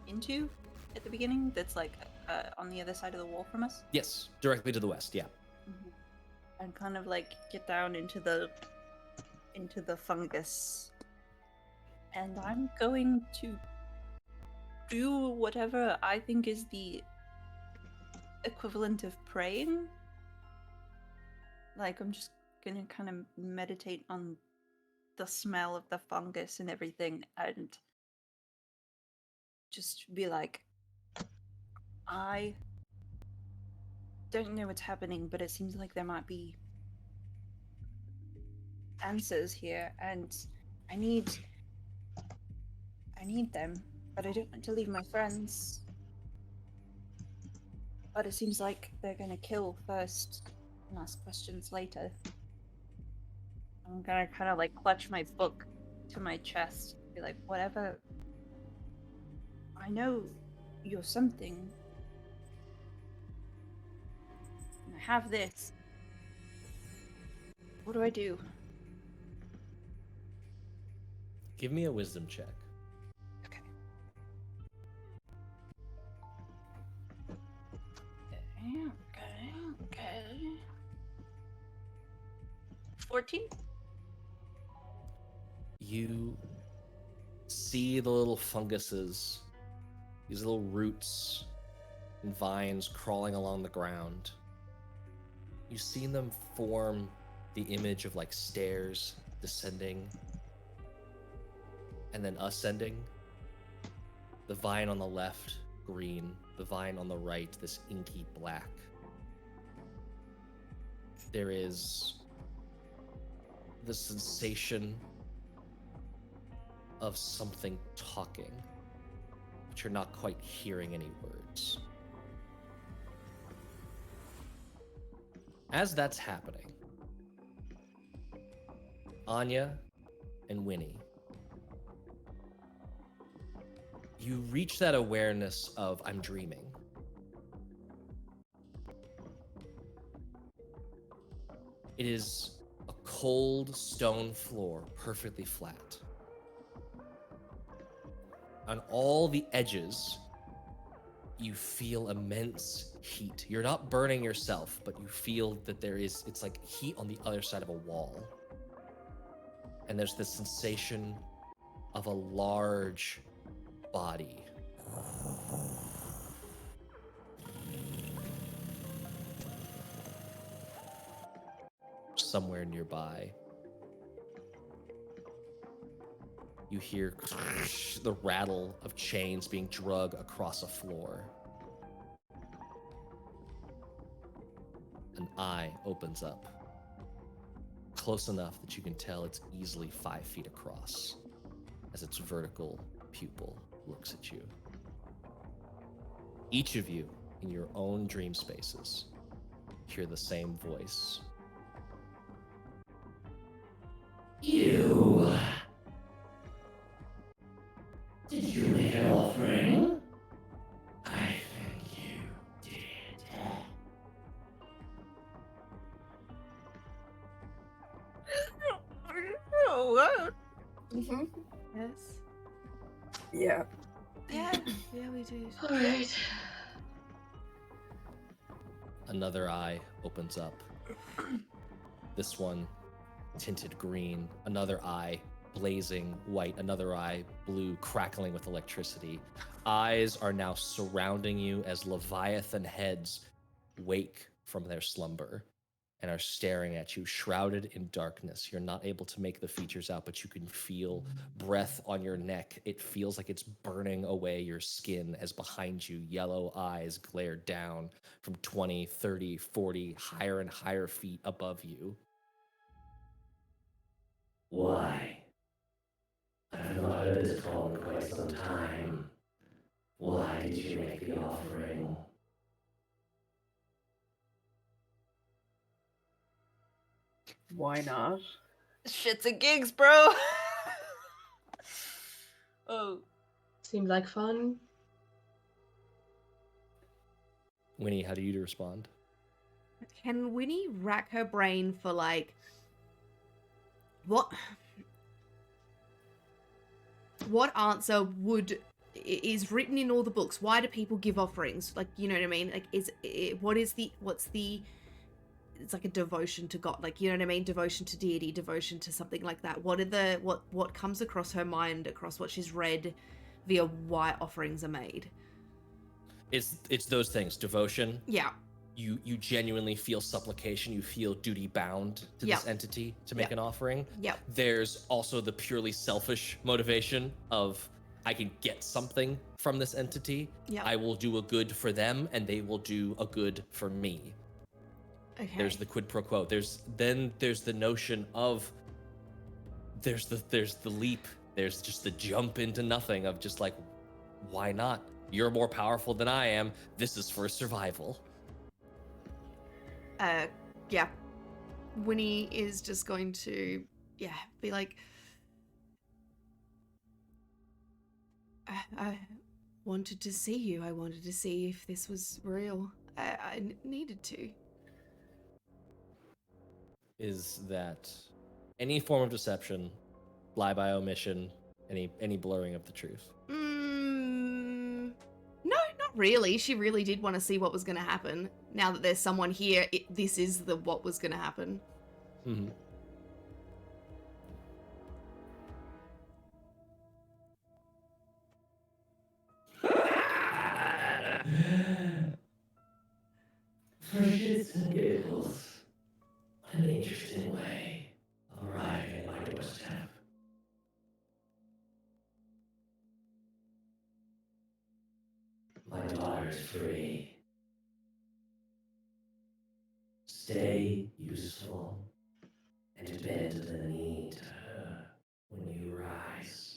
into at the beginning. That's like on the other side of the wall from us. Yes, directly to the west. Yeah. And kind of like get down into the fungus. And I'm going to do whatever I think is the equivalent of praying. Like, I'm just gonna kind of meditate on the smell of the fungus and everything, and just be like, I don't know what's happening, but it seems like there might be answers here, and I need them, but I don't want to leave my friends. But it seems like they're gonna kill first and ask questions later. I'm gonna kind of like clutch my book to my chest, be like, whatever. I know you're something. And I have this. What do I do? Give me a wisdom check. Okay. Okay. 14? You see the little funguses, these little roots and vines crawling along the ground. You've seen them form the image of like stairs descending and then ascending. The vine on the left, green. The vine on the right, this inky black. There is the sensation of something talking, but you're not quite hearing any words. As that's happening, Anya and Winnie, you reach that awareness of I'm dreaming. It is a cold stone floor, perfectly flat. On all the edges, you feel immense heat. You're not burning yourself, but you feel that it's like heat on the other side of a wall. And there's this sensation of a large body. Somewhere nearby. You hear the rattle of chains being dragged across a floor. An eye opens up, close enough that you can tell it's easily 5 feet across as its vertical pupil looks at you. Each of you, in your own dream spaces, hear the same voice. You. Did you make an offering? I think you did. What? Mm-hmm. Yes. Yeah. Yeah, yeah, we did. All right. Another eye opens up. This one tinted green. Another eye blazing white. Another eye blue, crackling with electricity. Eyes are now surrounding you as Leviathan heads wake from their slumber and are staring at you, shrouded in darkness. You're not able to make the features out, but you can feel breath on your neck. It feels like it's burning away your skin as behind you, yellow eyes glare down from 20, 30, 40, higher and higher feet above you. Why? I've not heard this call in quite some time. Why did you make the offering? Why not? Shits and gigs, bro. Oh. Seemed like fun. Winnie, how do you respond? Can Winnie rack her brain for like what answer is written in all the books? Why do people give offerings? Like, you know what I mean? Like, what's the it's like a devotion to God, like, you know what I mean? Devotion to deity, devotion to something like that. What comes across her mind, across what she's read via why offerings are made? It's those things. Devotion. Yeah. You genuinely feel supplication. You feel duty bound to Yep. this entity to make Yep. an offering. Yep. There's also the purely selfish motivation of I can get something from this entity. Yep. I will do a good for them, and they will do a good for me. Okay. There's the quid pro quo. There's the notion of there's the leap. There's just the jump into nothing of just like, why not? You're more powerful than I am. This is for survival. Yeah. Winnie is just going to, be like, I wanted to see you. I wanted to see if this was real. I needed to. Is that any form of deception, lie by omission, any blurring of the truth? No, not really. She really did want to see what was going to happen. Now that there's someone here, this is what was going to happen. Mm-hmm. For shits and giggles, an interesting way of arriving at my doorstep. My daughter's free. Stay useful and bend the knee to her when you rise.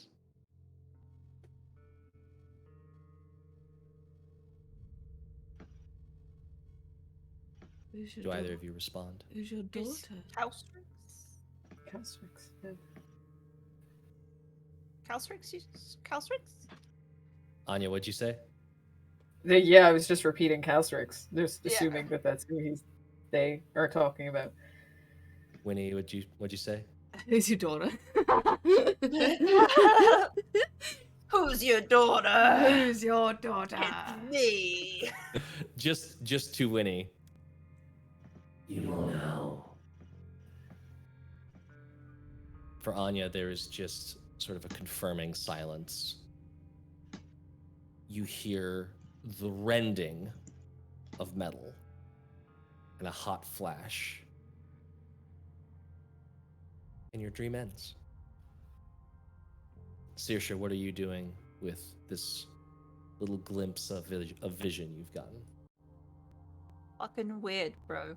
Do either of you respond? Who's your Is daughter? Castrix. Yeah. Calstrix? Anya, what'd you say? Yeah, I was just repeating Castrix, just Yeah. assuming that that's who they are talking about. Winnie, what'd you say? Who's your daughter? Who's your daughter? Who's your daughter? It's me. just to Winnie. You will know. For Anya, there is just sort of a confirming silence. You hear the rending of metal and a hot flash. And your dream ends. Saoirse, what are you doing with this little glimpse of vision you've gotten? Fucking weird, bro.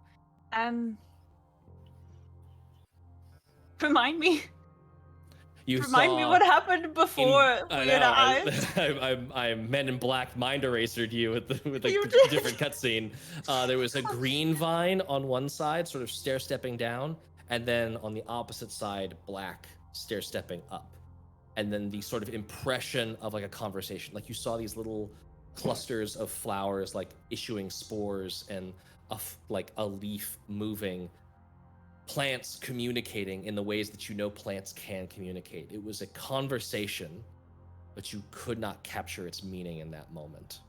Remind me. You Remind me saw what happened before I Weird know. Eyes. I Men in Black mind erasered you with a You did. different cutscene. There was a green vine on one side, sort of stair stepping down, and then on the opposite side, black stair stepping up. And then the sort of impression of like a conversation. Like you saw these little clusters of flowers like issuing spores and like a leaf moving. Plants communicating in the ways that you know plants can communicate. It was a conversation, but you could not capture its meaning in that moment.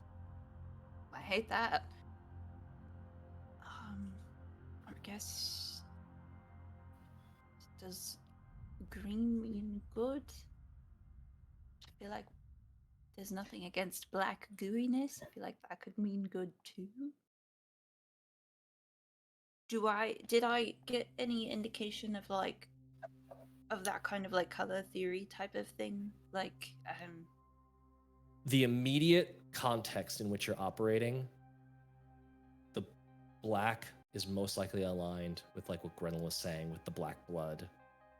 I hate that. I guess. Does green mean good? I feel like there's nothing against black gooiness. I feel like that could mean good too. Did I get any indication of like of that kind of like color theory type of thing? Like The immediate context in which you're operating, the black is most likely aligned with like what Grenell was saying, with the black blood,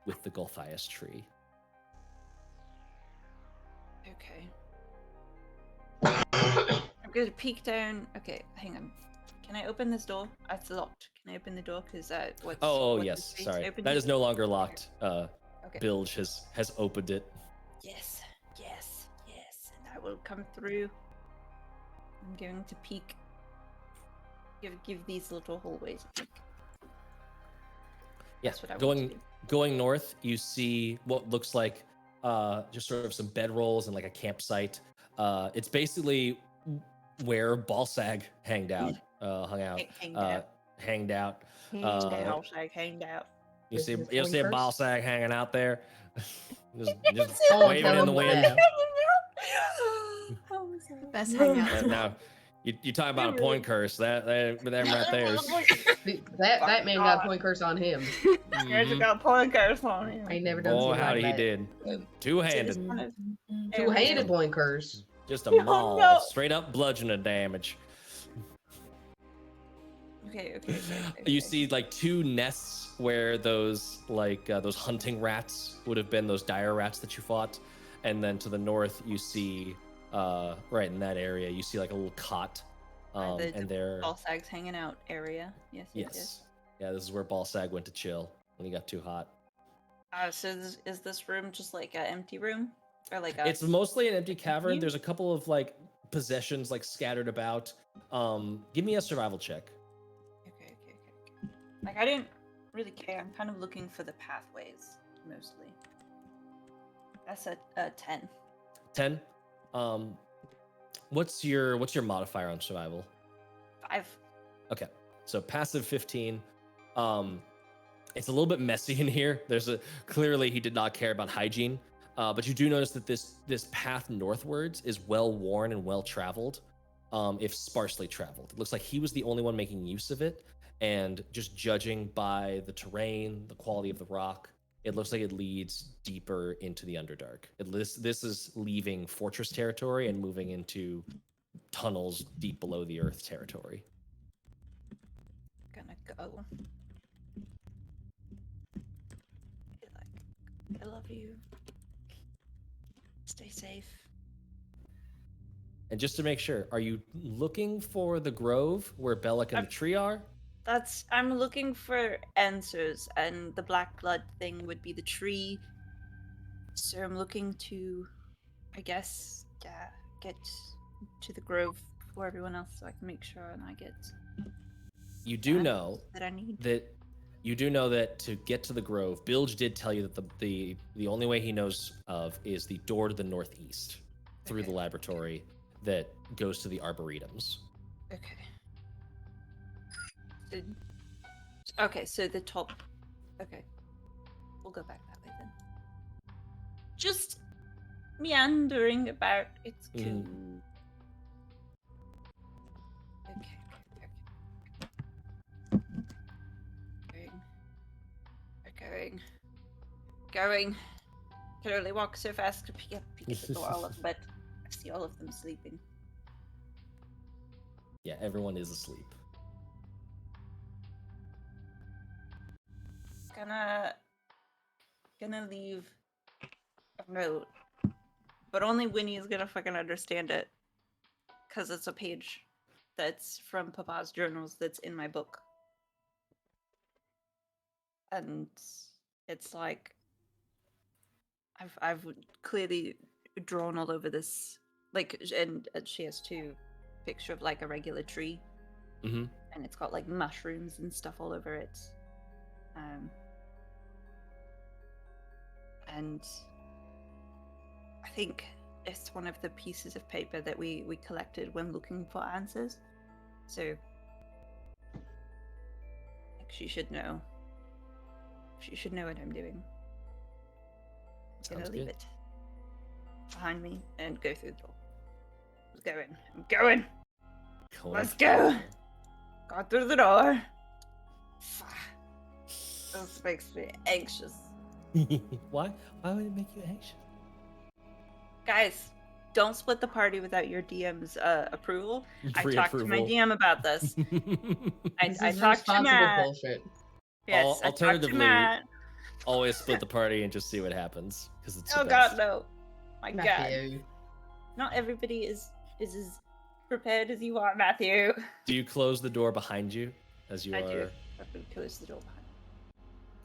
with the Gulthias tree. okay. I'm gonna peek down. Okay, hang on. Can I open this door? It's locked. Can I open the door? Because what's Oh the yes, space sorry. open That it? is no longer locked. Okay. Bilge has opened it. Yes, and I will come through. I'm going to peek. Give these little hallways a peek. Yeah, That's what I want to do. going north, you see what looks like just sort of some bedrolls and like a campsite. It's basically where Balsag hung out. Hanged out. Hanged out. Hanged out. You Is see, this you one see first? Balsag hanging out there, just Oh, waving tell in the him wind. that. Best hangout. And now you talking about a point curse? That them right there. That man got God. a point curse on him. Guys Mhm. got point curse on him. I ain't never done Boy, something howdy like he that. did. Two-handed. Two-handed point curse. Just a No, maul. no. Straight up bludgeoning damage. Okay. You see like two nests where those those hunting rats would have been, those dire rats that you fought. And then to the north you see right in that area you see like a little cot. And there Balsag's hanging out area. Yes. Yeah, this is where Balsag went to chill when he got too hot. So is this room just like an empty room? Or like a It's mostly an empty cavern. view? There's a couple of like possessions like scattered about. Give me a survival check. Okay. Like I didn't really care. I'm kind of looking for the pathways mostly. That's a 10. 10. What's your modifier on survival? 5. Okay, so passive 15. It's a little bit messy in here. Clearly he did not care about hygiene, but you do notice that this path northwards is well worn and well traveled, if sparsely traveled. It looks like he was the only one making use of it, and just judging by the terrain, the quality of the rock, it looks like it leads deeper into the Underdark. This is leaving fortress territory and moving into tunnels deep below the earth territory. Gonna go. I love you. Stay safe. And just to make sure, are you looking for the grove where Bellic and the tree are? I'm looking for answers, and the black blood thing would be the tree. So I'm looking to, I guess, get to the grove before everyone else, so I can make sure and I get. You do know that I need. You do know that to get to the grove, Bilge did tell you that the only way he knows of is the door to the northeast through the laboratory that goes to the arboretums. Okay. Okay, so the top. Okay, we'll go back that way then. Just meandering about. It's cool. Okay. Going. can only walk so fast to peek at the door all of, but I see all of them sleeping. Yeah, everyone is asleep. Gonna leave a note, but only Winnie's gonna fucking understand it, cause it's a page that's from Papa's journals that's in my book, and it's like I've clearly drawn all over this, like, and she has two picture of like a regular tree, Mm-hmm. and it's got like mushrooms and stuff all over it. And I think it's one of the pieces of paper that we collected when looking for answers. So like, she should know. She should know what I'm doing. I'm gonna leave it behind me and go through the door. I'm going. Let's go. Go through the door. This makes me anxious. Why? Why would it make you anxious? Guys, don't split the party without your DM's approval. I talked to my Pre-approval. DM about this. This I is talked to responsible Matt. bullshit. Yes, I talked to Alternatively, Matt. always split the party and just see what happens, because it's Oh the god, best. no. My god. Matthew. Not everybody is as prepared as you are, Matthew. Do you close the door behind you as you I are? do. I would close the door behind me.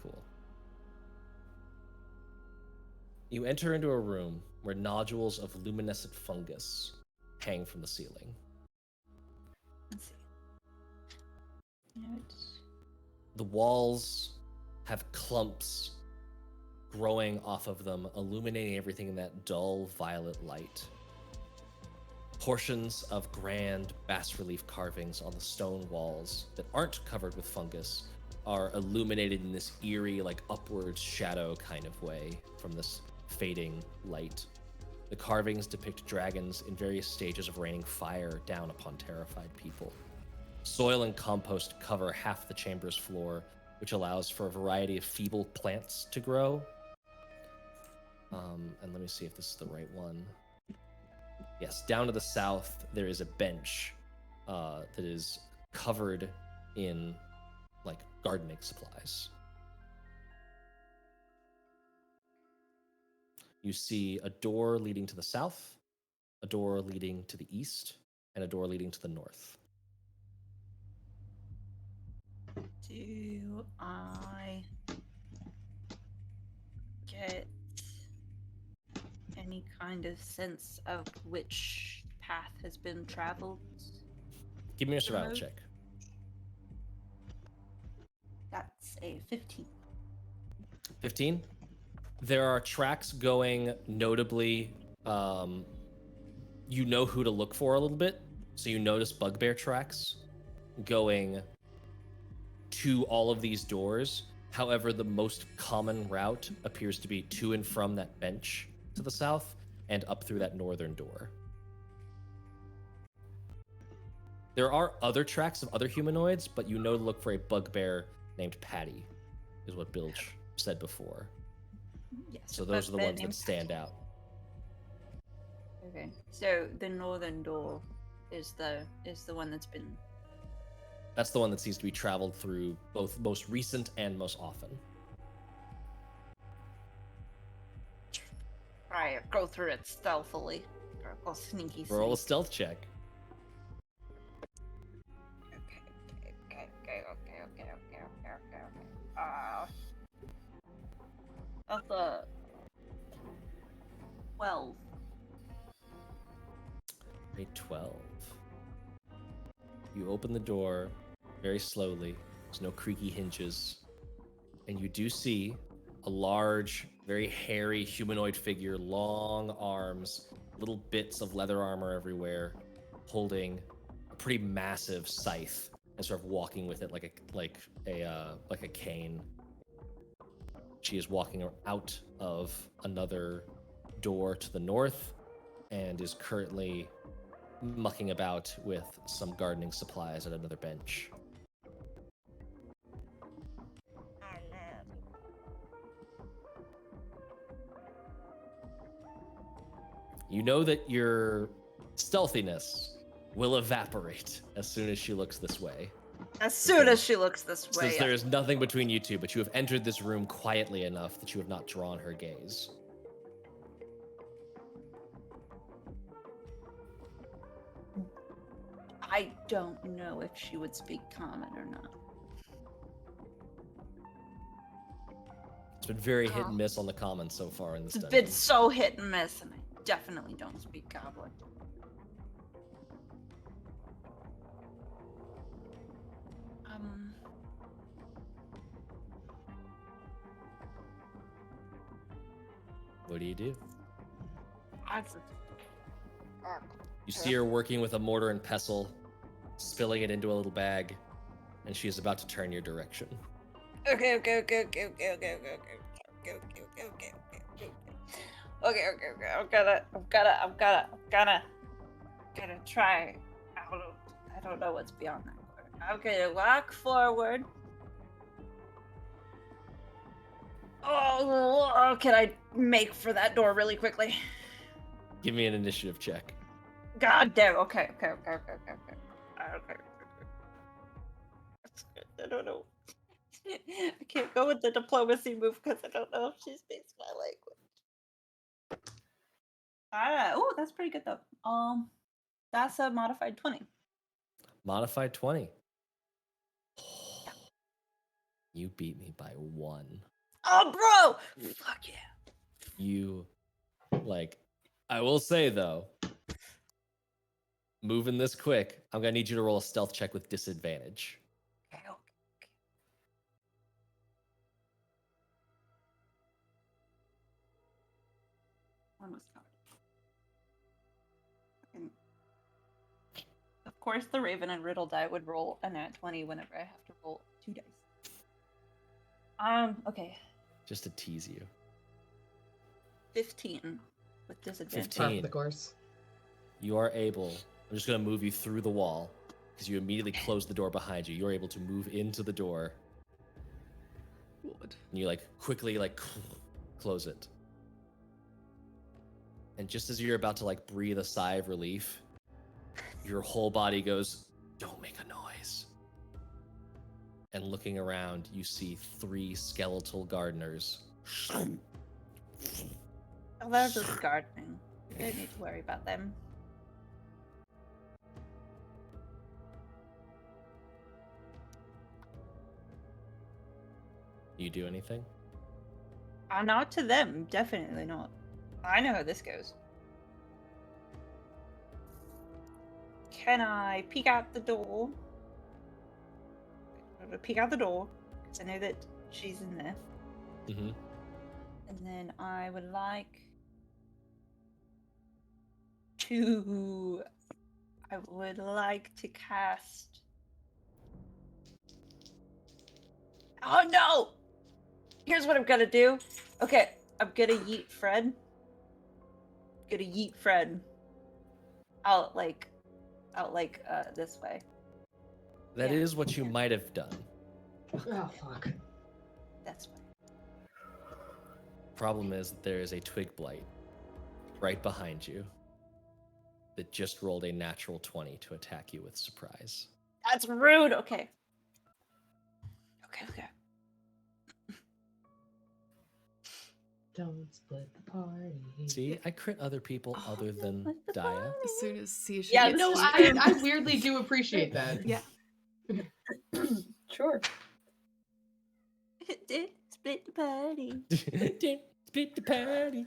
Cool. You enter into a room where nodules of luminescent fungus hang from the ceiling. Let's see. Notes. The walls have clumps growing off of them, illuminating everything in that dull violet light. Portions of grand bas-relief carvings on the stone walls that aren't covered with fungus are illuminated in this eerie, like upward shadow kind of way from this fading light. The carvings depict dragons in various stages of raining fire down upon terrified people. Soil and compost cover half the chamber's floor, which allows for a variety of feeble plants to grow. And let me see if this is the right one. Yes, down to the south, there is a bench that is covered in, like, gardening supplies. You see a door leading to the south, a door leading to the east, and a door leading to the north. Do I get any kind of sense of which path has been traveled? Give me a survival Remote. check. That's a 15. 15. There are tracks going notably, you know who to look for a little bit. So you notice bugbear tracks going to all of these doors. However, the most common route appears to be to and from that bench to the south and up through that northern door. There are other tracks of other humanoids, but you know to look for a bugbear named Patty, is what Bilge said before. Yes. So those are the bugbear ones that named stand Patty. out. Okay. So the northern door is the one that's been. That's the one that seems to be traveled through both most recent and most often. Right, go through it stealthily. Or go sneaky. Roll a sneak. stealth check. Okay. That's a 12. A 12. You open the door very slowly. There's no creaky hinges. And you do see a large, very hairy humanoid figure, long arms, little bits of leather armor everywhere, holding a pretty massive scythe and sort of walking with it like a cane. She is walking out of another door to the north and is currently mucking about with some gardening supplies at another bench. You know that your stealthiness will evaporate as soon as she looks this way. As soon as she looks this way. Since there is nothing between you two, but you have entered this room quietly enough that you have not drawn her gaze. I don't know if she would speak common or not. It's been very hit and miss on the common so far in this It's dungeon. been so hit and miss, and I definitely don't speak Goblin. What do you do? I've- You see her working with a mortar and pestle, spilling it into a little bag, and she is about to turn your direction. Okay. I'm gonna try. I don't know what's beyond that corner. I'm gonna walk forward. Oh, can I make for that door really quickly? Give me an initiative check. God damn. Okay. That's good. I don't know. I can't go with the diplomacy move because I don't know if she speaks my language. Oh, that's pretty good though. That's a modified 20. Modified 20. You beat me by 1. Oh, bro! Fuck yeah. You, I will say though, moving this quick, I'm gonna need you to roll a stealth check with disadvantage. Okay. Almost got it. Of course, the Raven and Riddle die would roll a nat 20 whenever I have to roll 2 dice. Okay. Just to tease you. 15 with disadvantage. 15. Par for the course. You are able, I'm just gonna move you through the wall, because you immediately close the door behind you. You're able to move into the door. Good. And you quickly close it. And just as you're about to breathe a sigh of relief, your whole body goes, "Don't make a noise." And looking around, you see 3 skeletal gardeners. Oh, they're just gardening. You don't need to worry about them. You do anything? Not to them, definitely not. I know how this goes. Can I peek out the door? I'm gonna peek out the door, because I know that she's in there. Mm-hmm. And then I would like to... cast... Oh no! Here's what I'm gonna do. Okay, I'm gonna yeet Fred. Out this way. That Yeah. is what you might have done. Oh, fuck. That's fine. Problem is that there is a twig blight right behind you that just rolled a natural 20 to attack you with surprise. That's rude. Okay. Don't split the party. See, I crit other people other than Split the Daya. As soon as Saoirse Yeah, gets No, to- I weirdly do appreciate that. Yeah. Sure. Split the party. Split the party.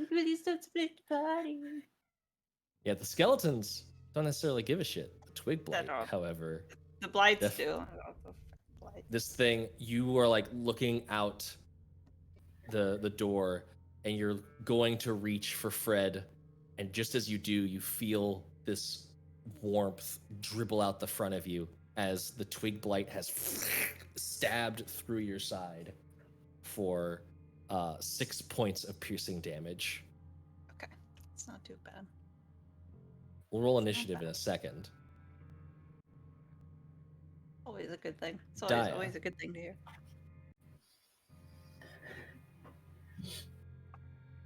Please don't split the party. Yeah, the skeletons don't necessarily give a shit. The twig blight, don't. however, The blights Def- do. this thing, you are looking out the door and you're going to reach for Fred, and just as you do, you feel this warmth dribble out the front of you as the twig blight has stabbed through your side for 6 points of piercing damage. Okay, it's not too bad. We'll roll initiative in a second. Always a good thing. It's Daya. always a good thing to hear.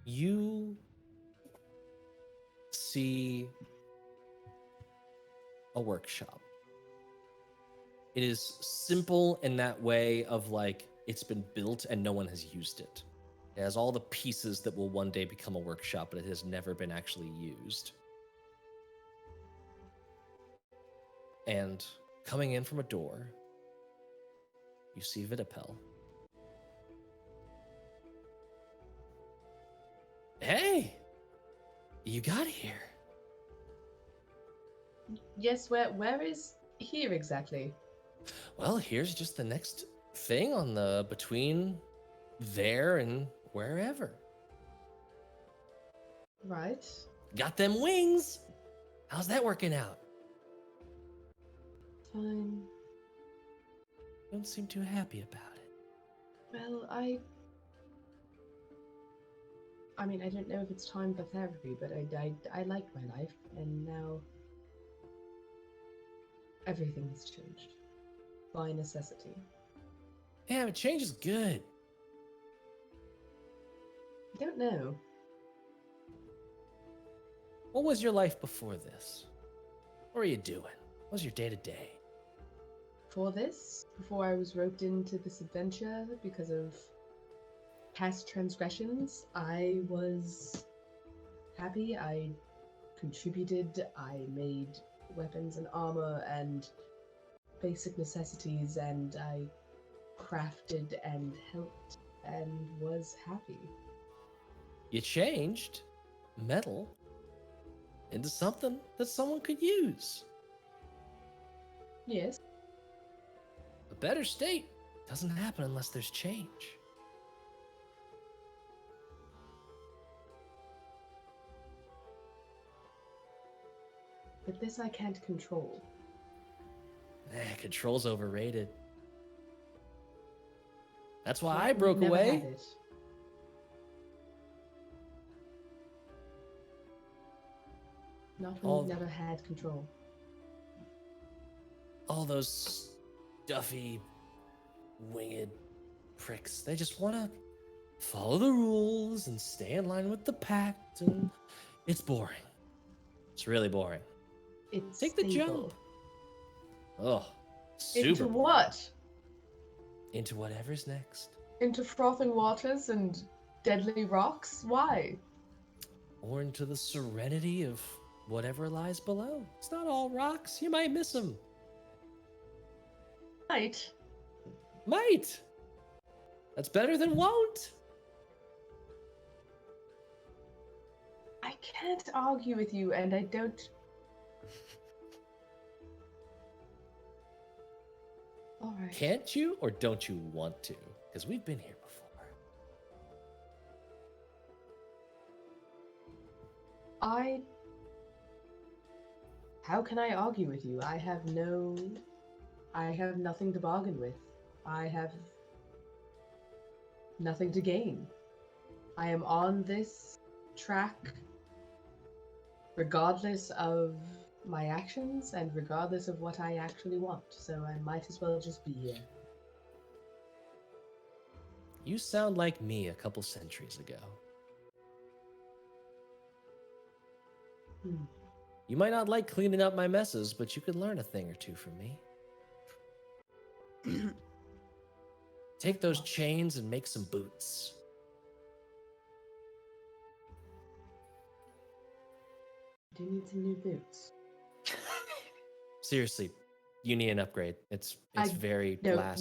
You see a workshop. It is simple in that way of like it's been built and no one has used it. It has all the pieces that will one day become a workshop, but it has never been actually used. And coming in from a door, you see Videppel. Hey, you got here. Yes, where is here exactly? Well, here's just the next thing on the between there and wherever. Right. Got them wings. How's that working out? Fine. Don't seem too happy about it. Well, I mean, I don't know if it's time for therapy, but I like my life, and now everything has changed. By necessity. Yeah, but change is good. I don't know. What was your life before this? What were you doing? What was your day-to-day? Before I was roped into this adventure because of past transgressions, I was happy. I contributed. I made weapons and armor and basic necessities, and I crafted and helped and was happy. You changed metal into something that someone could use. Yes. A better state doesn't happen unless there's change. But this I can't control. Control's overrated. That's why I We've broke never away. had it. Not when All- we've never had control. All those stuffy, winged pricks, they just want to follow the rules and stay in line with the pact, and it's boring. It's really boring. It's Take the stable. jump. Oh, super Into boring. what? Into whatever's next. Into frothing waters and deadly rocks? Why? Or into the serenity of whatever lies below. It's not all rocks. You might miss them. Right. Might. That's better than won't. I can't argue with you, and I don't. All right. Can't you or don't you want to? Because we've been here before. How can I argue with you? I have nothing to bargain with. I have nothing to gain. I am on this track regardless of my actions and regardless of what I actually want, so I might as well just be here. You sound like me a couple centuries ago. Hmm. You might not like cleaning up my messes, but you could learn a thing or two from me. Take those chains and make some boots. I do need some new boots. Seriously, you need an upgrade. It's I- very no,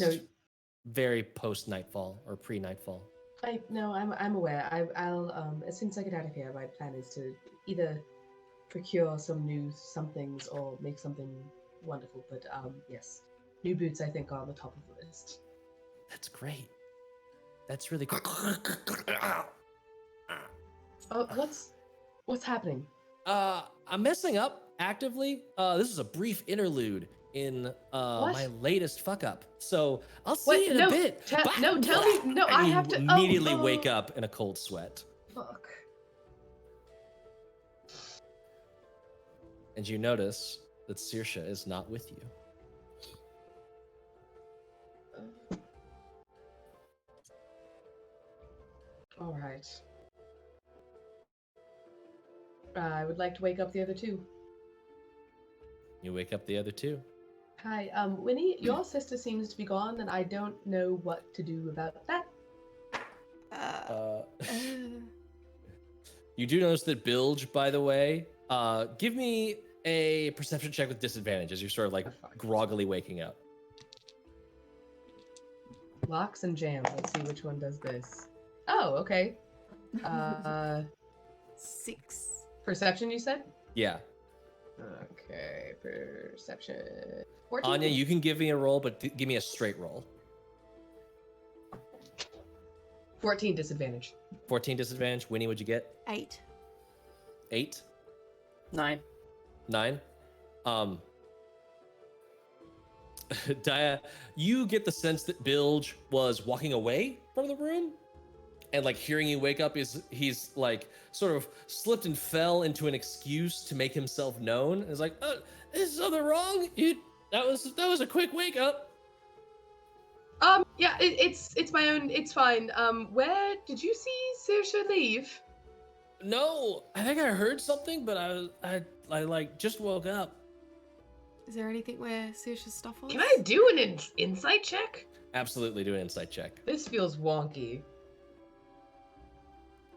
very post nightfall or pre nightfall. I'm aware. I'll as soon as I get out of here, my plan is to either procure some new somethings or make something wonderful. But yes, new boots I think are on the top of the list. That's great. That's really cool. What's happening? I'm messing up actively. This is a brief interlude in my latest fuck up. So I'll see you in a bit. Tell me. No, I you have to immediately wake up in a cold sweat. Fuck. And you notice that Saoirse is not with you. All right. I would like to wake up the other two. You wake up the other two. Hi, Winnie, your sister seems to be gone, and I don't know what to do about that. You do notice that Bilge, by the way, give me a perception check with disadvantage as you're sort of like groggily waking up. Locks and jams. Let's see which one does this. Oh, okay. 6. Perception, you said? Yeah. Okay, perception. 14. Anya, you can give me a roll, but give me a straight roll. 14 disadvantage. 14 disadvantage. Winnie, what'd you get? 8. 8? 9. 9? Daja, you get the sense that Bilge was walking away from the room, and like hearing you wake up, he's like sort of slipped and fell into an excuse to make himself known. It's like, is something wrong? That was a quick wake up. Yeah, it's my own. It's fine. Where did you see Saoirse leave? No, I think I heard something, but I like just woke up. Is there anything where Saoirse's stuff was? Can I do an insight check? Absolutely, do an insight check. This feels wonky.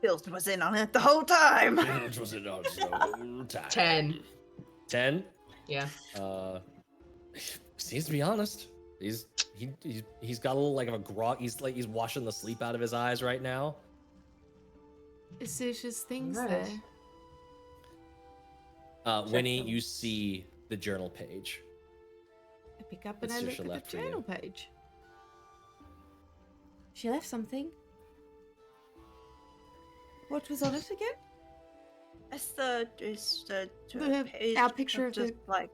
Bilge was in on it the whole time. Bilge was in on so time. 10. 10? Yeah. Seems to be honest. He's got a little like of a grog. He's washing the sleep out of his eyes right now. Is Saoirse's things Right. there? Winnie, you see the journal page. I pick up and It's I look Saoirse at left the for you. journal page. She left something. What was on it again? It's the page Our picture of just the like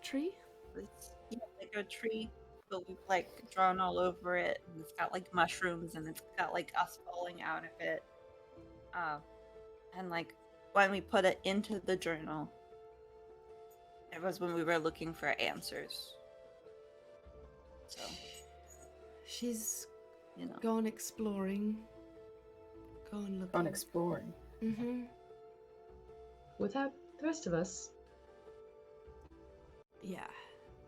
tree? it's like a tree, but we've like drawn all over it, and it's got like mushrooms, and it's got like us falling out of it. And like when we put it into the journal, it was when we were looking for answers. So, She's you know, gone exploring. Gone looking. On exploring. Mm-hmm. Without the rest of us. Yeah.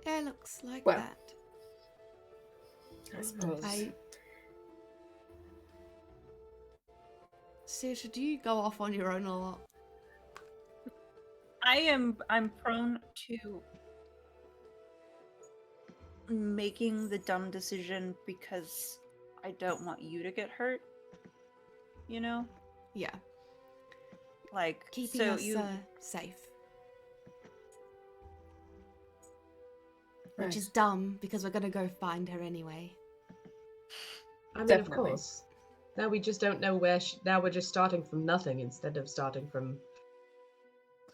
It looks like Well, that. I suppose. Saoirse, do you go off on your own a lot? I'm prone to making the dumb decision because I don't want you to get hurt. You know? Yeah. Like Keeping so us you safe. Right. Which is dumb because we're gonna go find her anyway. I mean, Definitely. of course. Now we just don't know where. Now we're just starting from nothing instead of starting from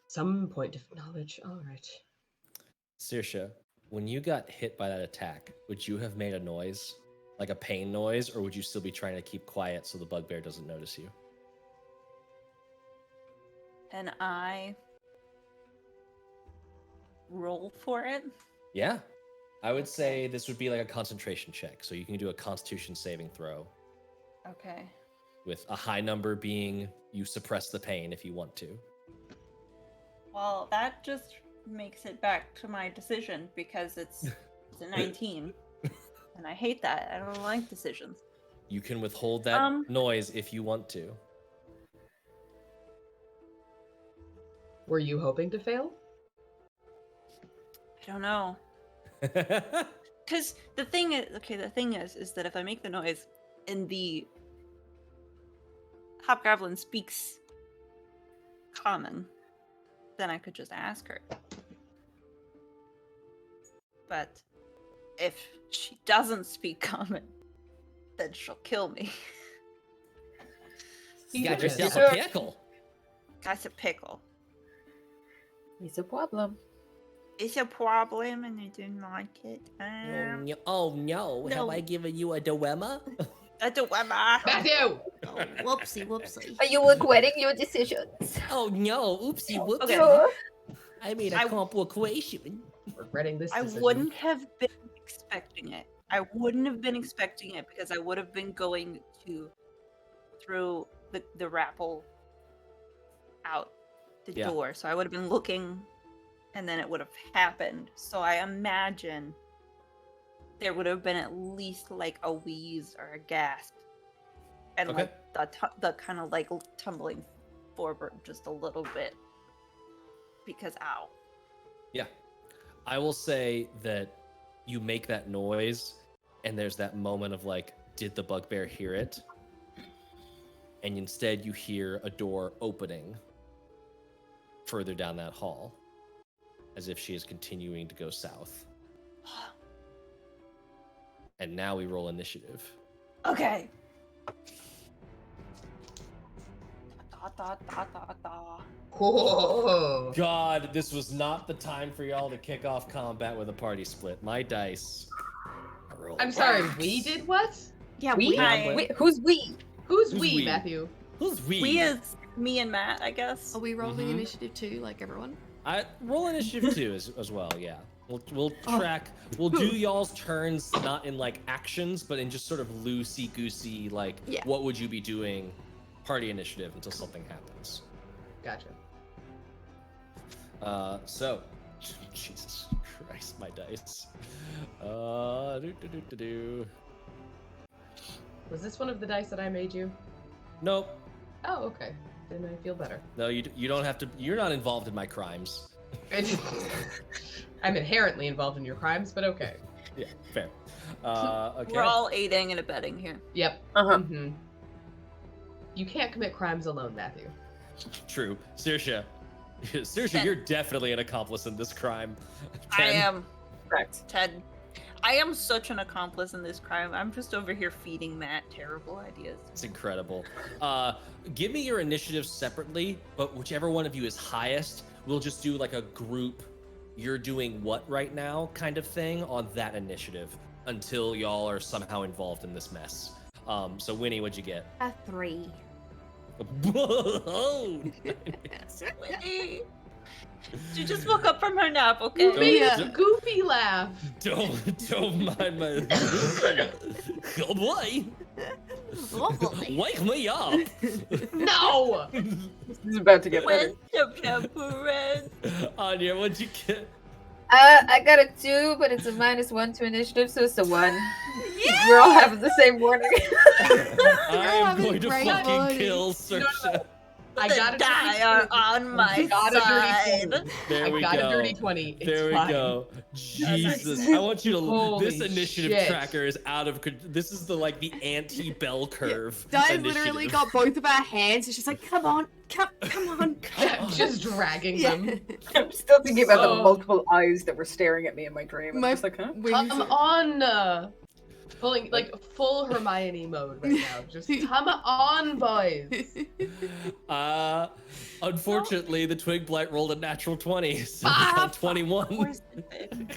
some point of knowledge. All right. Saoirse, when you got hit by that attack, would you have made a noise, like a pain noise, or would you still be trying to keep quiet so the bugbear doesn't notice you? and I roll for it. Yeah. I would say this would be like a concentration check. So you can do a constitution saving throw Okay. with a high number being you suppress the pain if you want to. Well, that just makes it back to my decision because it's a 19. And I hate that. I don't like decisions. You can withhold that noise if you want to. Were you hoping to fail? I don't know. Because the thing is that if I make the noise and the hobgoblin speaks common, then I could just ask her. But if she doesn't speak common, then she'll kill me. You got Yes. yourself a pickle. That's a pickle. It's a problem. It's a problem and I don't like it. Oh no, have No. I given you a dilemma? I don't want my... Matthew! Oh, whoopsie, whoopsie. Are you regretting your decisions? Oh no, oopsie whoopsie. Okay. No. I made a I- complication. Regretting this I decision. wouldn't have been expecting it. I wouldn't have been expecting it because I would have been going to throw the rappel out the Yeah. door. So I would have been looking, and then it would have happened. So I imagine there would have been at least like a wheeze or a gasp, and Okay. like the kind of like tumbling forward just a little bit because ow. Yeah. I will say that you make that noise, and there's that moment of like, did the bugbear hear it? And instead, you hear a door opening further down that hall, as if she is continuing to go south. And now we roll initiative. Okay. Da, da, da, da, da. Whoa. God, this was not the time for y'all to kick off combat with a party split. My dice. are rolling I'm sorry, backs. we did what? Yeah, We? we. Yeah, Wait, who's we? Who's Who's we, we? Matthew? Who's we? We is me and Matt, I guess. Are we rolling Mhm. initiative too, like everyone? I roll initiative too as well. Yeah, we'll Oh. track. We'll do y'all's turns not in like actions, but in just sort of loosey goosey like Yeah. what would you be doing, party initiative until something happens. Gotcha. So, Jesus Christ, my dice. Do. Was this one of the dice that I made you? Nope. Oh, okay. Then I feel better. No, you don't have to. You're not involved in my crimes. I'm inherently involved in your crimes, but okay. Yeah, fair. Okay. We're all aiding and abetting here. Yep. Uh-huh. hmm You can't commit crimes alone, Matthew. True. Saoirse. Saoirse, 10. you're definitely an accomplice in this crime. I 10. am Correct. 10. I am such an accomplice in this crime. I'm just over here feeding Matt terrible ideas. It's incredible. Give me your initiatives separately, but whichever one of you is highest, we'll just do like a group, you're doing what right now kind of thing on that initiative until y'all are somehow involved in this mess. So Winnie, what'd you get? A 3. Whoa! Winnie, she just woke up from her nap, okay? Don't- Made Yeah. a goofy laugh. Don't mind my. Oh boy! Wake me up! No! This is about to get better. When September ends. Anya, what'd you get? I got a 2, but it's a -1 to initiative, so it's a 1. We're all having the same warning. I am having going to great fucking morning. kill Saoirse. I The got a die dirty are 20. on my Got a side. dirty 20. There we I got go. a dirty 20. It's There we fine. go. Jesus, I want you to. Holy This initiative shit. tracker is out of. This is the like the anti-bell curve. Di literally initiative. got both of our hands, and she's like, "Come on, come on." Yeah, just dragging Yeah. them. I'm still thinking about So- the multiple eyes that were staring at me in my dream. I'm My- just like, huh? When you Come said- on! Pulling like full Hermione mode right now. Just come on, boys. Unfortunately, the Twig Blight rolled a natural 20, so it's Ah, on 21. Where's the thing?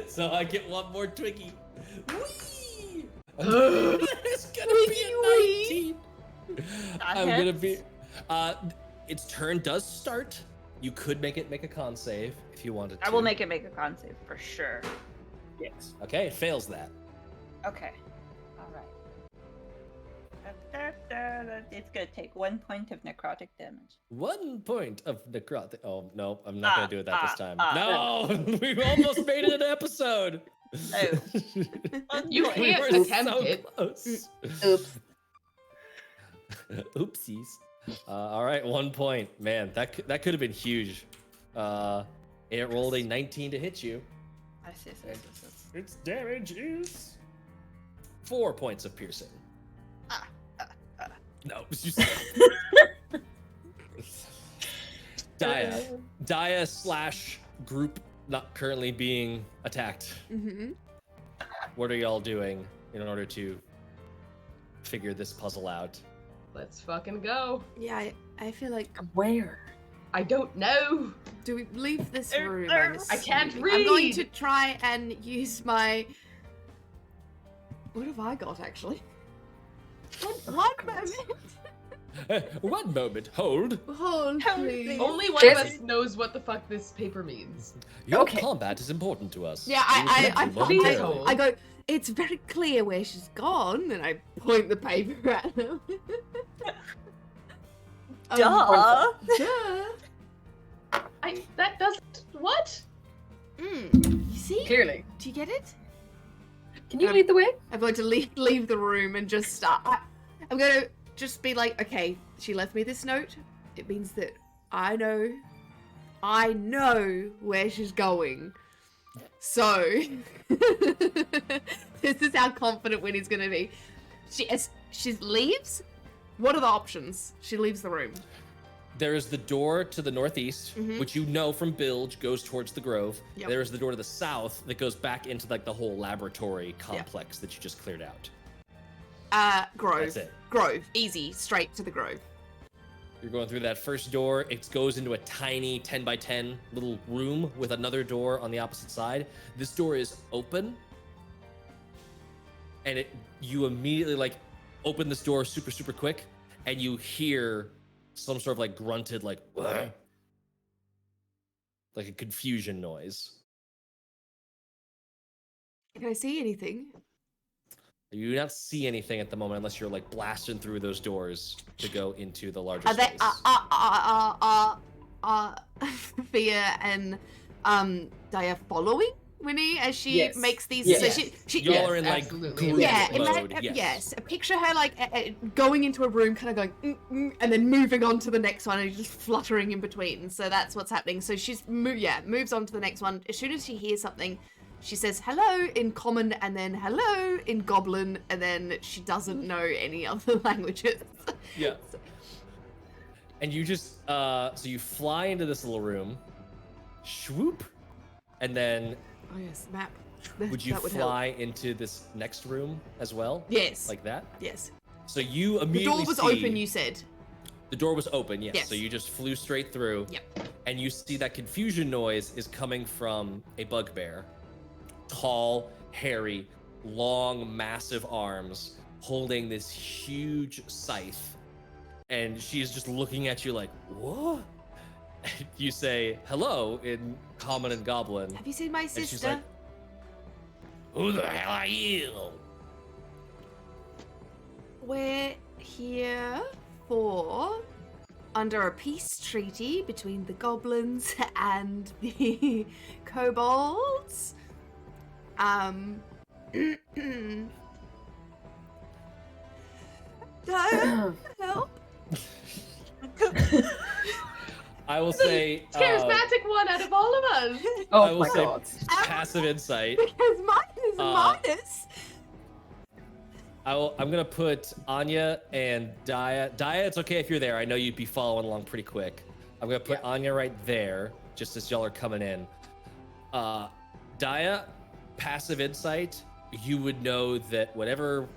So I get one more Twiggy. Whee! Ugh. It's gonna be a 19. That I'm gonna hits. be. Its turn does start. You could make a con save if you wanted to. I will make a con save for sure. Yes. Okay, it fails that. Okay. Alright. It's gonna take 1 point of necrotic damage. 1 point of necrotic. Oh no, I'm not gonna do it that this time. ah. No, we almost made it an episode. Oh. You One can't point. We were attempt so it. close. Oops. Oopsies. All right, 1 point. Man, that could have been huge. It rolled a 19 to hit you. I see. Its damage is 4 points of piercing. No, you Daja / group not currently being attacked. Mhm. What are y'all doing in order to figure this puzzle out? Let's fucking go. Yeah, I feel like. Where? I don't know. Do we leave this Er, room? er, I can't I'm going read. to try and use my. What have I got actually? One moment. 1 moment, hold. Hold, Hold, please. please. Only one There's- of us knows what the fuck this paper means. Your Okay. combat is important to us. Yeah, We will connect you Please momentarily. hold. I go. It's very clear where she's gone, and I point the paper at them. Duh. Duh. That doesn't. What? You see? Clearly. Do you get it? Can you lead the way? I'm going to leave the room and just start. I'm going to just be like, okay, she left me this note. It means that I know where she's going. So, this is how confident Winnie's going to be. She leaves. What are the options? She leaves the room. There is the door to the northeast, which you know from Bilge goes towards the Grove. Yep. There is the door to the south that goes back into like the whole laboratory complex that you just cleared out. Grove. That's it. Grove. Easy. Straight to the Grove. You're going through that first door. It goes into a tiny 10 by 10 little room with another door on the opposite side. This door is open, and you immediately like open this door super quick, and you hear some sort of like grunted like a confusion noise. Can I see anything? You do not see anything at the moment unless you're like blasting through those doors to go into the larger Are they space. Fia and Daja following Winnie as she Yes. makes these? Yes. So she Y'all Yes, are in like absolutely. group yeah, mode. yes. Picture her like going into a room, kind of going, and then moving on to the next one, and just fluttering in between. So that's what's happening. So she's moves on to the next one. As soon as she hears something, she says hello in common, and then hello in goblin, and then she doesn't know any other languages. Yeah. And you just so you fly into this little room, swoop, and then Oh yes, map. would you That would fly into this next room as well? Yes. Like that? Yes. So you The immediately door was see open, you said. the door was open, yes. Yes. So you just flew straight through. Yep. And you see that confusion noise is coming from a bugbear. Tall, hairy, long, massive arms, holding this huge scythe. And she is just looking at you like, what? And you say hello in common and goblin. Have you seen my And she's sister? like, who the hell are you? We're here for under a peace treaty between the goblins and the kobolds. Help. I will say Charismatic one out of all of us. I Oh will my say god. passive insight. Because mine is a minus. I'm gonna put Anya and Daja. Daja, it's okay if you're there. I know you'd be following along pretty quick. I'm gonna put Anya right there, just as y'all are coming in. Daja, passive insight. You would know that whatever.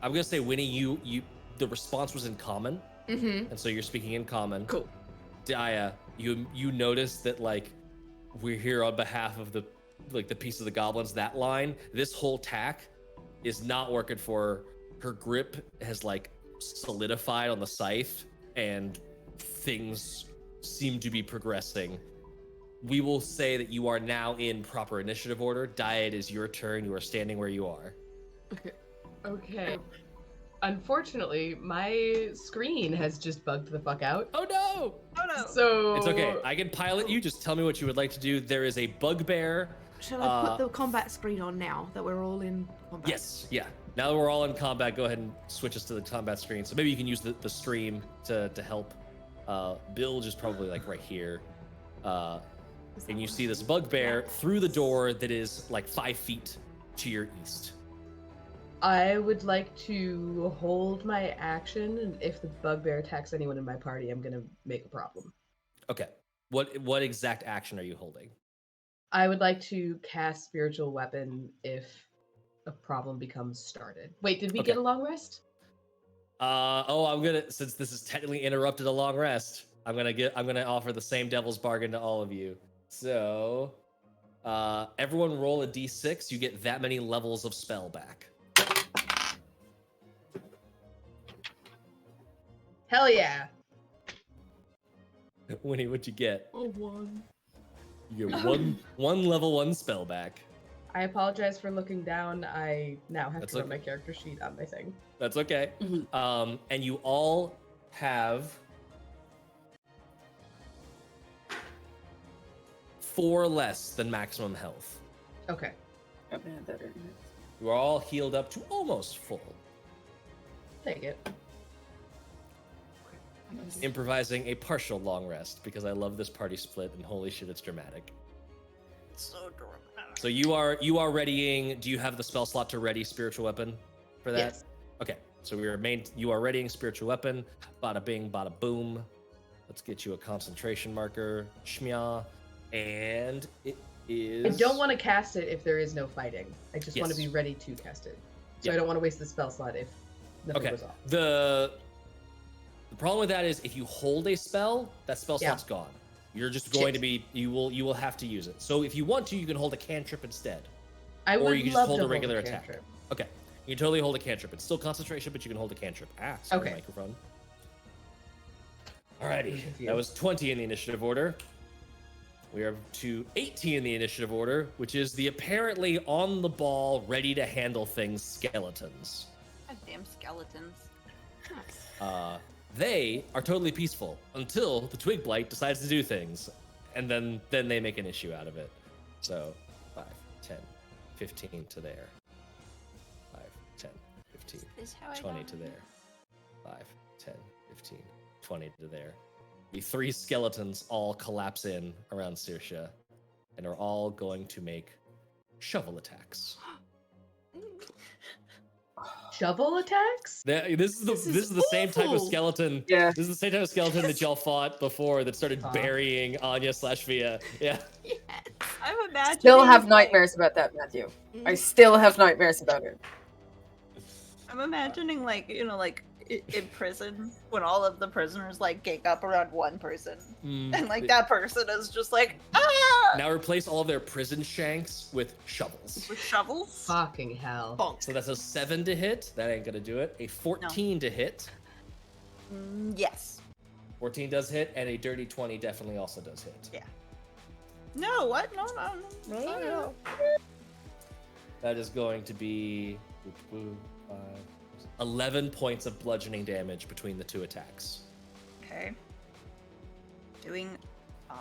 I'm gonna say, Winnie, you the response was in common, and so you're speaking in common. Cool. Daja, you notice that like we're here on behalf of the piece of the goblins. That line, this whole tack is not working for her. Grip has like solidified on the scythe, and things seem to be progressing. We will say that you are now in proper initiative order. Daja, it is your turn. You are standing where you are. Okay. Unfortunately, my screen has just bugged the fuck out. Oh no! Oh no. So It's okay. I can pilot you. Just tell me what you would like to do. There is a bugbear. Shall I put the combat screen on now that we're all in combat? Yes, yeah. Now that we're all in combat, go ahead and switch us to the combat screen. So maybe you can use the stream to help. Bilge is probably like right here. And you see this bugbear through the door that is like 5 feet to your east. I would like to hold my action, and if the bugbear attacks anyone in my party, I'm gonna make a problem. Okay. What exact action are you holding? I would like to cast spiritual weapon if a problem becomes started. Wait, did we get a long rest? I'm gonna, since this is technically interrupted a long rest, I'm gonna offer the same devil's bargain to all of you. So everyone roll a d6, you get that many levels of spell back. Hell yeah. Winnie, what'd you get? Oh, one. You get one level 1 spell back. I apologize for looking down. I now have That's to run okay. my character sheet on my thing. That's okay. And you all have 4 less than maximum health. Okay. You are all healed up to almost full. Take it. Improvising a partial long rest because I love this party split and holy shit, it's dramatic. So dramatic. So you are readying. Do you have the spell slot to ready spiritual weapon for that? Yes. Okay. So you are readying spiritual weapon. Bada bing, bada boom. Let's get you a concentration marker. Shmya. And it is. I don't want to cast it if there is no fighting. I just want to Yes. be ready to cast it. So Yeah. I don't want to waste the spell slot if nothing Okay. goes off. The problem with that is if you hold a spell, that spell Yeah. slot's gone. You're just going Shit. to be you will have to use it. So if you want to, you can hold a cantrip instead. I Or would you can just love hold to a regular attack. cantrip. Okay. You can totally hold a cantrip. It's still concentration, but you can hold a cantrip. Sorry, Okay. microphone. Alrighty. Confused. That was 20 in the initiative order. We are to 18 in the initiative order, which is the apparently on the ball, ready to handle things skeletons. Goddamn skeletons. They are totally peaceful until the twig blight decides to do things, and then they make an issue out of it. So 5, 10, 15 to there. 5, 10, 15, Is how I 20 die. to there. 5, 10, 15, 20 to there. The 3 skeletons all collapse in around Saoirse and are all going to make shovel attacks. Shovel attacks? This is the same type of awful. skeleton. Yeah. This is the same type of skeleton that y'all fought before that started Aw. burying Anya/Via. Yeah. Yes. I'm imagining. Still have like- nightmares about that, Matthew. I still have nightmares about it. I'm imagining, like, you know, like in prison when all of the prisoners like gang up around one person, and like that person is just like, ah, Now replace all of their prison shanks with shovels. with shovels. Fucking hell. Bonk. So that's a 7 to hit. That ain't gonna do it. A 14 to hit. Yes. 14 does hit, and a dirty 20 definitely also does hit. No. What? No. That is going to be 11 points of bludgeoning damage between the 2 attacks. Okay. Doing fine.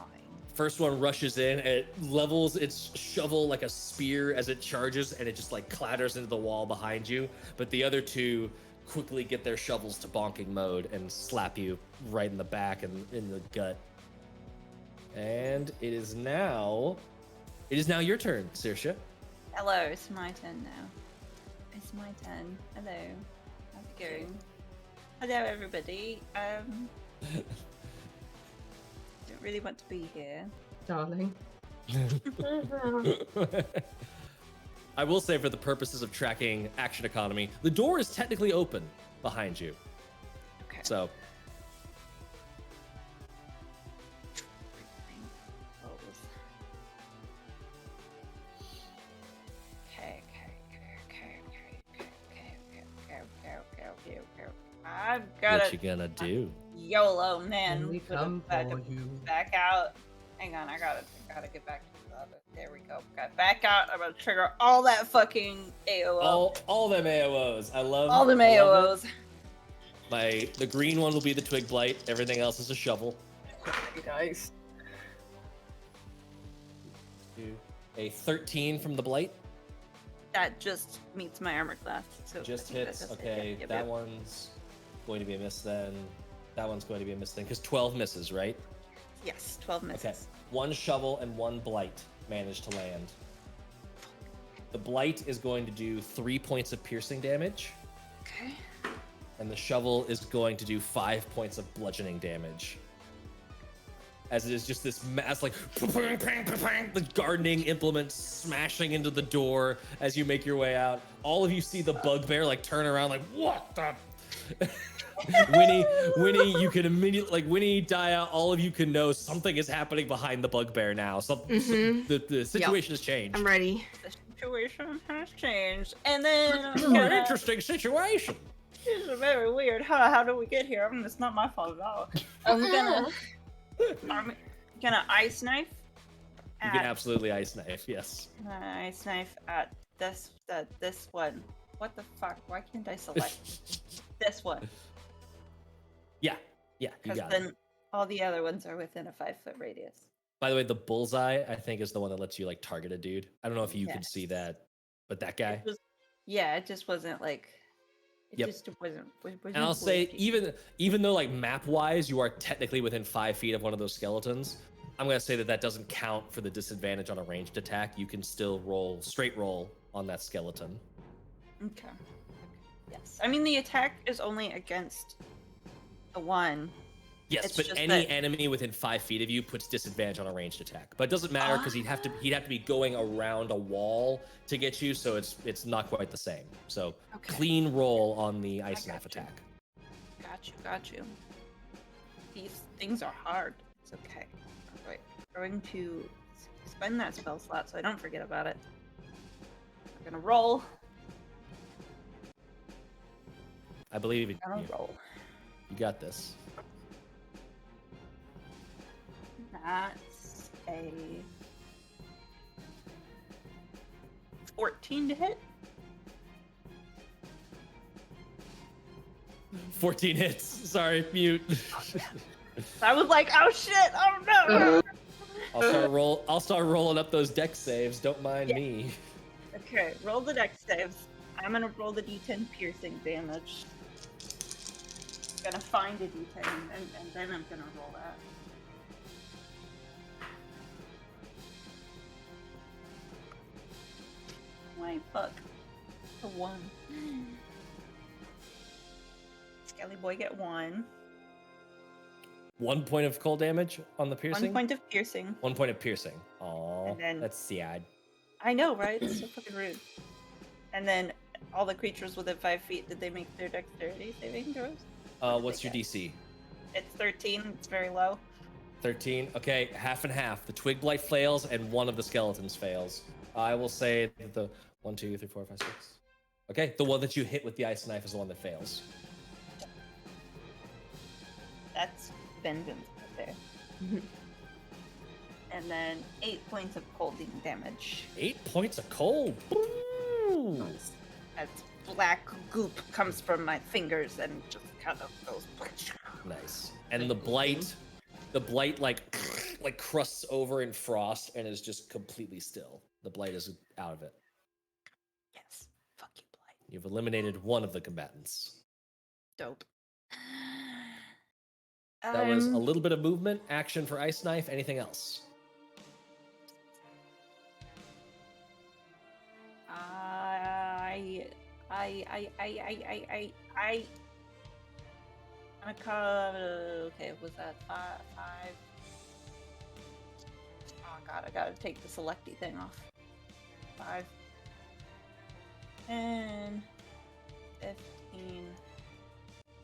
First one rushes in, and it levels its shovel like a spear as it charges, and it just like clatters into the wall behind you. But the other 2 quickly get their shovels to bonking mode and slap you right in the back and in the gut. And it is now your turn, Saoirse. Hello, it's my turn now. It's my turn. Hello. How's it going? Hello, everybody. Don't really want to be here. Darling. I will say, for the purposes of tracking action economy, the door is technically open behind you. Okay. So I've got what it. you gonna do? YOLO, man. And we Put it come back, for you. back out. Hang on, I gotta get back to the other. There we go. Got back out. I'm gonna trigger all that fucking AOO. All them AOs. I love all them I love it. AOs. The green one will be the twig blight. Everything else is a shovel. Nice. A 13 from the blight. That just meets my armor class. So Just I think hits. that does it. Okay, Yep, that yep. one's going to be a miss then. That one's going to be a miss then because 12 misses, right? Yes, 12 misses. Okay. 1 shovel and 1 blight managed to land. The blight is going to do 3 points of piercing damage, Okay. and the shovel is going to do 5 points of bludgeoning damage. As it is just this mass, like, the gardening implement smashing into the door as you make your way out. All of you see the bugbear, like, turn around, like, what the? Winnie, you can immediately, like, Winnie, Daja, all of you can know something is happening behind the bugbear now. The situation has changed. I'm ready. The situation has changed. And then An interesting situation. This is very weird. How do we get here? I mean, it's not my fault at all. I'm gonna ice knife. You can absolutely ice knife, yes. Ice knife at this one. What the fuck? Why can't I select this one? Yeah, you Because got then it. all the other ones are within a 5-foot radius. By the way, the bullseye I think is the one that lets you like target a dude. I don't know if you can Yes. see that, but that guy. It just wasn't like. It Yep. just wasn't. And I'll say working. even though like map wise you are technically within 5 feet of one of those skeletons, I'm gonna say that doesn't count for the disadvantage on a ranged attack. You can still straight roll on that skeleton. Okay. Yes. I mean, the attack is only against the one. Yes, It's but just any that- enemy within 5 feet of you puts disadvantage on a ranged attack. But it doesn't matter because he'd have to be going around a wall to get you, so it's not quite the same. So Okay. clean roll on the ice got knife you. attack. Got you. These things are hard. It's okay. All right. I'm going to spend that spell slot so I don't forget about it. I'm gonna roll. I believe I'm gonna you roll. got this. That's a 14 to hit. 14 hits. Sorry, mute. I was like, oh shit, oh no. I'll start rolling up those deck saves. Don't mind Yeah. me. Okay, roll the dex saves. I'm gonna roll the d10 piercing damage. Gonna find a d10 and then I'm gonna roll that. Why fuck? To 1. Skelly boy get 1. 1 point of cold damage on the piercing. 1 point of piercing. 1 point of piercing. Aw, And then- that's sad. I know, right? It's so fucking rude. And then all the creatures within 5 feet, did they make their dexterity saving throws? What's your Okay. DC? It's 13. It's very low. 13. Okay, half and half. The twig blight fails, and one of the skeletons fails. I will say that the 1, 2, 3, 4, 5, 6. Okay, the one that you hit with the ice knife is the one that fails. That's vengeance right there. And then 8 points of colding damage. 8 points of cold. Ooh. As black goop comes from my fingers and just kind of goes. Nice. And the blight like crusts over in frost and is just completely still. The blight is out of it. Yes. Fuck you, blight. You've eliminated one of the combatants. Dope. That was a little bit of movement, action for ice knife. Anything else? I'm gonna call. Okay, was that 5? Oh god, I gotta take the selecty thing off. 5, 10, 15,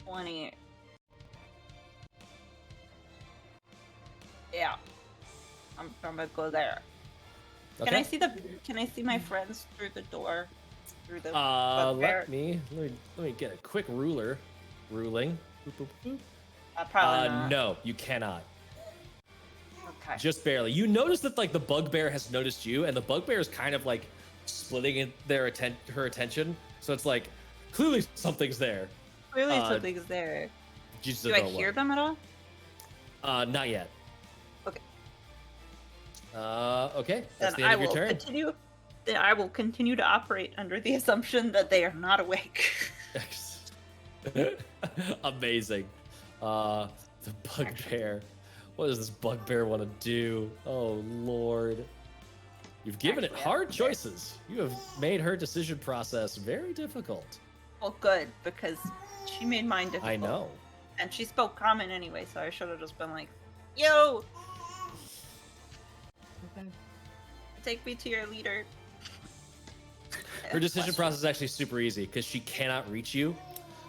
20. Yeah, I'm gonna go there. Okay. Can I see my friends through the door? Through the let me get a quick ruling. Boop, boop, boop. probably not. No, you cannot. Okay. Just barely. You notice that like the bugbear has noticed you, and the bugbear is kind of like splitting in her attention. So it's like clearly something's there. Clearly something's there. You just Do don't I know hear what. them at all? Not yet. Okay. Okay. That's Then the end of your turn. Then I will continue to operate under the assumption that they are not awake. Amazing. The bugbear. What does this bugbear want to do? Oh lord. You've given it Actually, hard choices. You have made her decision process very difficult. Well, good, because she made mine difficult. I know. And she spoke common anyway, so I should have just been like, yo, Okay. take me to your leader. Her decision process is actually super easy because she cannot reach you,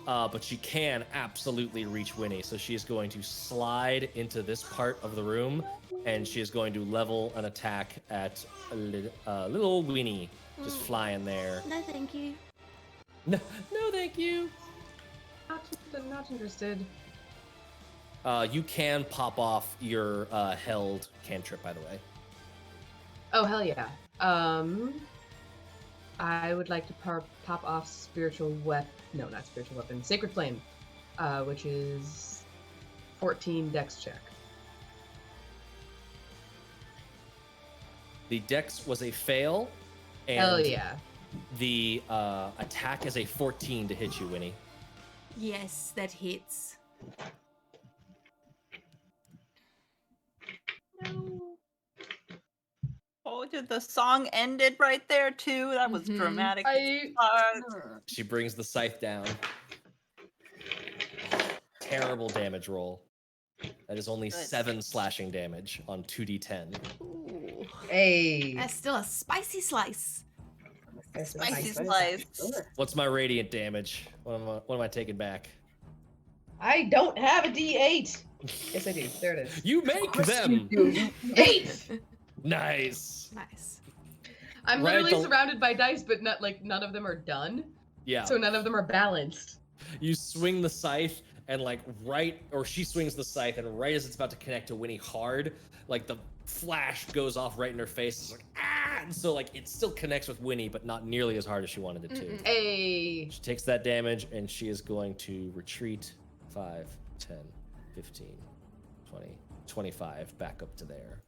but she can absolutely reach Winnie. So she is going to slide into this part of the room, and she is going to level an attack at little old Winnie, just flying there. No, thank you. No, thank you. Not interested. You can pop off your held cantrip, by the way. Oh hell yeah. I would like to pop off spiritual weapon. No, not spiritual weapon. Sacred flame, which is 14 dex check. The dex was a fail, and Hell yeah. the attack is a 14 to hit you, Winnie. Yes, that hits. No. Oh, did the song ended right there too? That was Mhm. dramatic. She brings the scythe down. Terrible damage roll. That is only Good. 7 slashing damage on 2d10. Ooh. Hey. That's still a spicy slice. Spicy slice. What's my radiant damage? What am I taking back? I don't have a D8. Yes, I do. There it is. You make them. 8. Nice. Nice. I'm Right, literally the- surrounded by dice, but not like none of them are done. Yeah. So none of them are balanced. You swing the scythe, and like she swings the scythe, and right as it's about to connect to Winnie hard, like the flash goes off right in her face. It's like, ah! And so like it still connects with Winnie, but not nearly as hard as she wanted it to. Mm-mm. Hey. She takes that damage, and she is going to retreat 5, 10, 15, 20, 25 back up to there.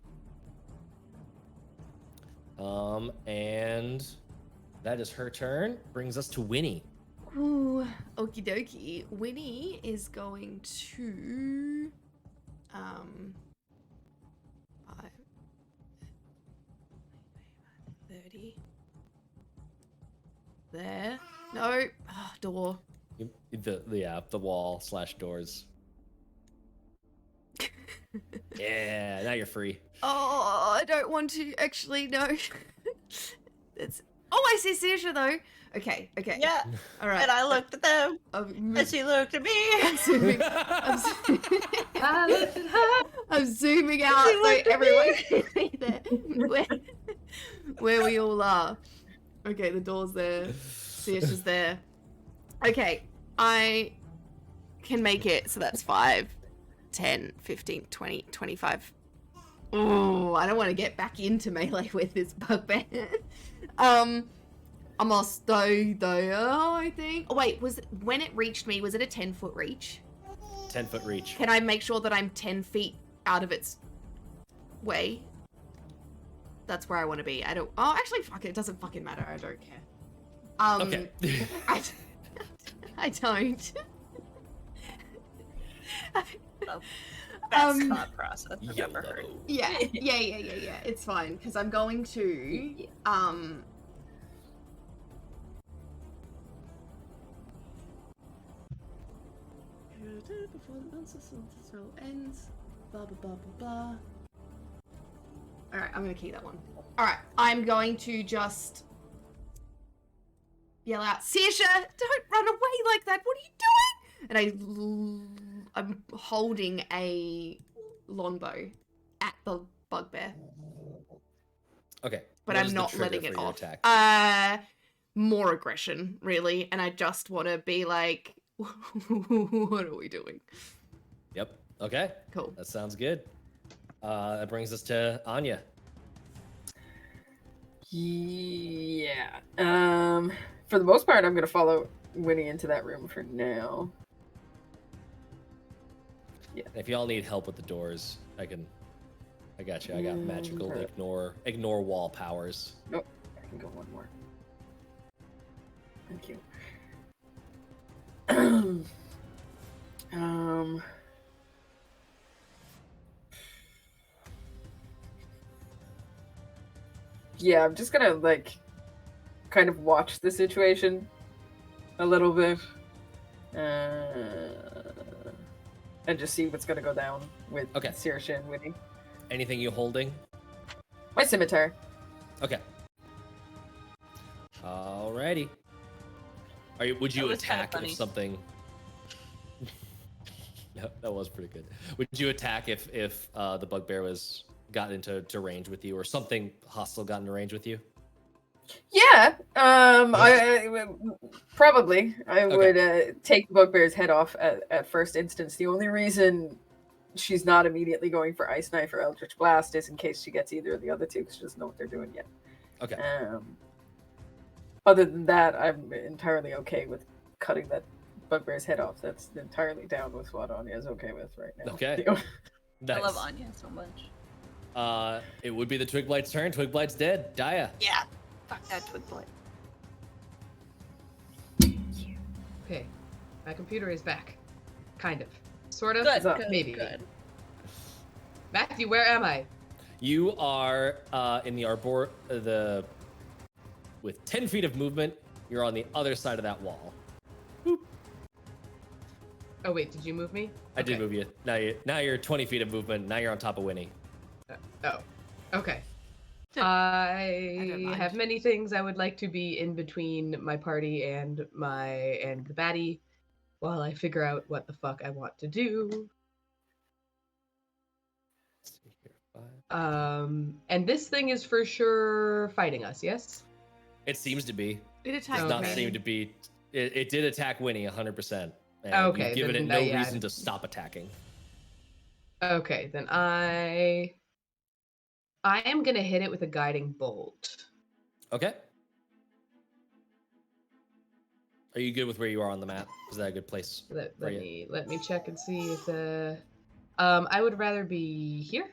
And that is her turn. Brings us to Winnie. Ooh, okie dokie. Winnie is going to 5, 30. There. No. Oh, door. The wall / doors. Yeah, now you're free. Oh, I don't want to actually. No. That's. Oh, I see Saoirse though. Okay. Yeah. All right. And I looked at them, I'm and she looked at me. zooming. I'm zooming out She so looked at everyone can see there where we all are. Okay, the door's there. Saoirse's there. Okay, I can make it, so that's 5, 10, 15, 20, 25. Oh, I don't want to get back into melee with this bugbear. I'm gonna stay there, I think. Oh, wait, when it reached me, was it a 10-foot reach? 10-foot reach. Can I make sure that I'm 10 feet out of its way? That's where I want to be. I don't. Oh, actually, fuck it. It doesn't fucking matter. I don't care. Okay. I don't. The best Um, thought process I've ever heard. Yeah. It's fine because I'm going to before the spell ends. Blah blah blah blah blah. All right, I'm gonna keep that one. All right, I'm going to just yell out, Saoirse, don't run away like that. What are you doing? And I'm holding a longbow at the bugbear, Okay. but What I'm is the not trigger letting for it your off. attack? More aggression, really, and I just want to be like, what are we doing? Yep. Okay. Cool. That sounds good. That brings us to Anya. Yeah. For the most part, I'm gonna follow Winnie into that room for now. And if y'all need help with the doors, I got you. I got magical Right. ignore wall powers. Nope. I can go one more. Thank you. Yeah, I'm just gonna like kind of watch the situation a little bit. And just see what's gonna go down with Okay. Saoirse and Winnie. Anything you holding? My scimitar. Okay. Alrighty. Would you That was kinda attack funny. if something? That was pretty good. Would you attack if the bugbear got into range with you, or something hostile got into range with you? Yeah. I probably I would take the bugbear's head off at first instance. The only reason she's not immediately going for Ice Knife or Eldritch Blast is in case she gets either of the other two, because she doesn't know what they're doing yet. Okay. Other than that, I'm entirely okay with cutting that bugbear's head off. That's entirely down with what Anya is okay with right now. Okay. I Nice. love Anya so much. It would be the Twigblight's turn. Twigblight's dead. Daja. Yeah. Fuck that twig boy. Okay. My computer is back. Kind of. Sort of. Good, good, Maybe. Good. Matthew, where am I? You are in the arbor. With 10 feet of movement, you're on the other side of that wall. Oh wait, did you move me? I did Okay. move you. Now you're 20 feet of movement. Now you're on top of Winnie. Oh. Okay. don't I mind. have many things I would like to be in between my party and the baddie while I figure out what the fuck I want to do. Let's see here. 5. And this thing is for sure fighting us, yes? It seems to be. It Does attacked not Okay. seem to be. It did attack Winnie 100%. And Okay, you've given then it no yeah. reason to stop attacking. Okay, then I am gonna hit it with a guiding bolt. Okay. Are you good with where you are on the map? Is that a good place? Let for you? me check and see if I would rather be here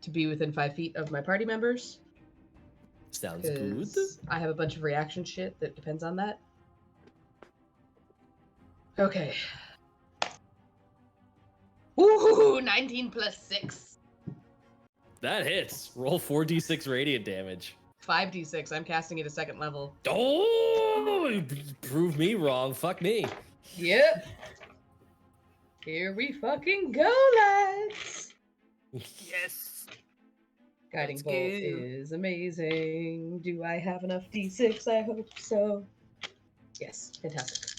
to be within 5 feet of my party members. Sounds good. 'Cause I have a bunch of reaction shit that depends on that. Okay. Ooh, 19 plus 6. That hits. Roll 4d6 radiant damage. 5d6. I'm casting it at second level. Oh, prove me wrong. Fuck me. Yep. Here we fucking go, lads. Yes. Guiding Let's bolt go. is amazing. Do I have enough d6? I hope so. Yes, fantastic.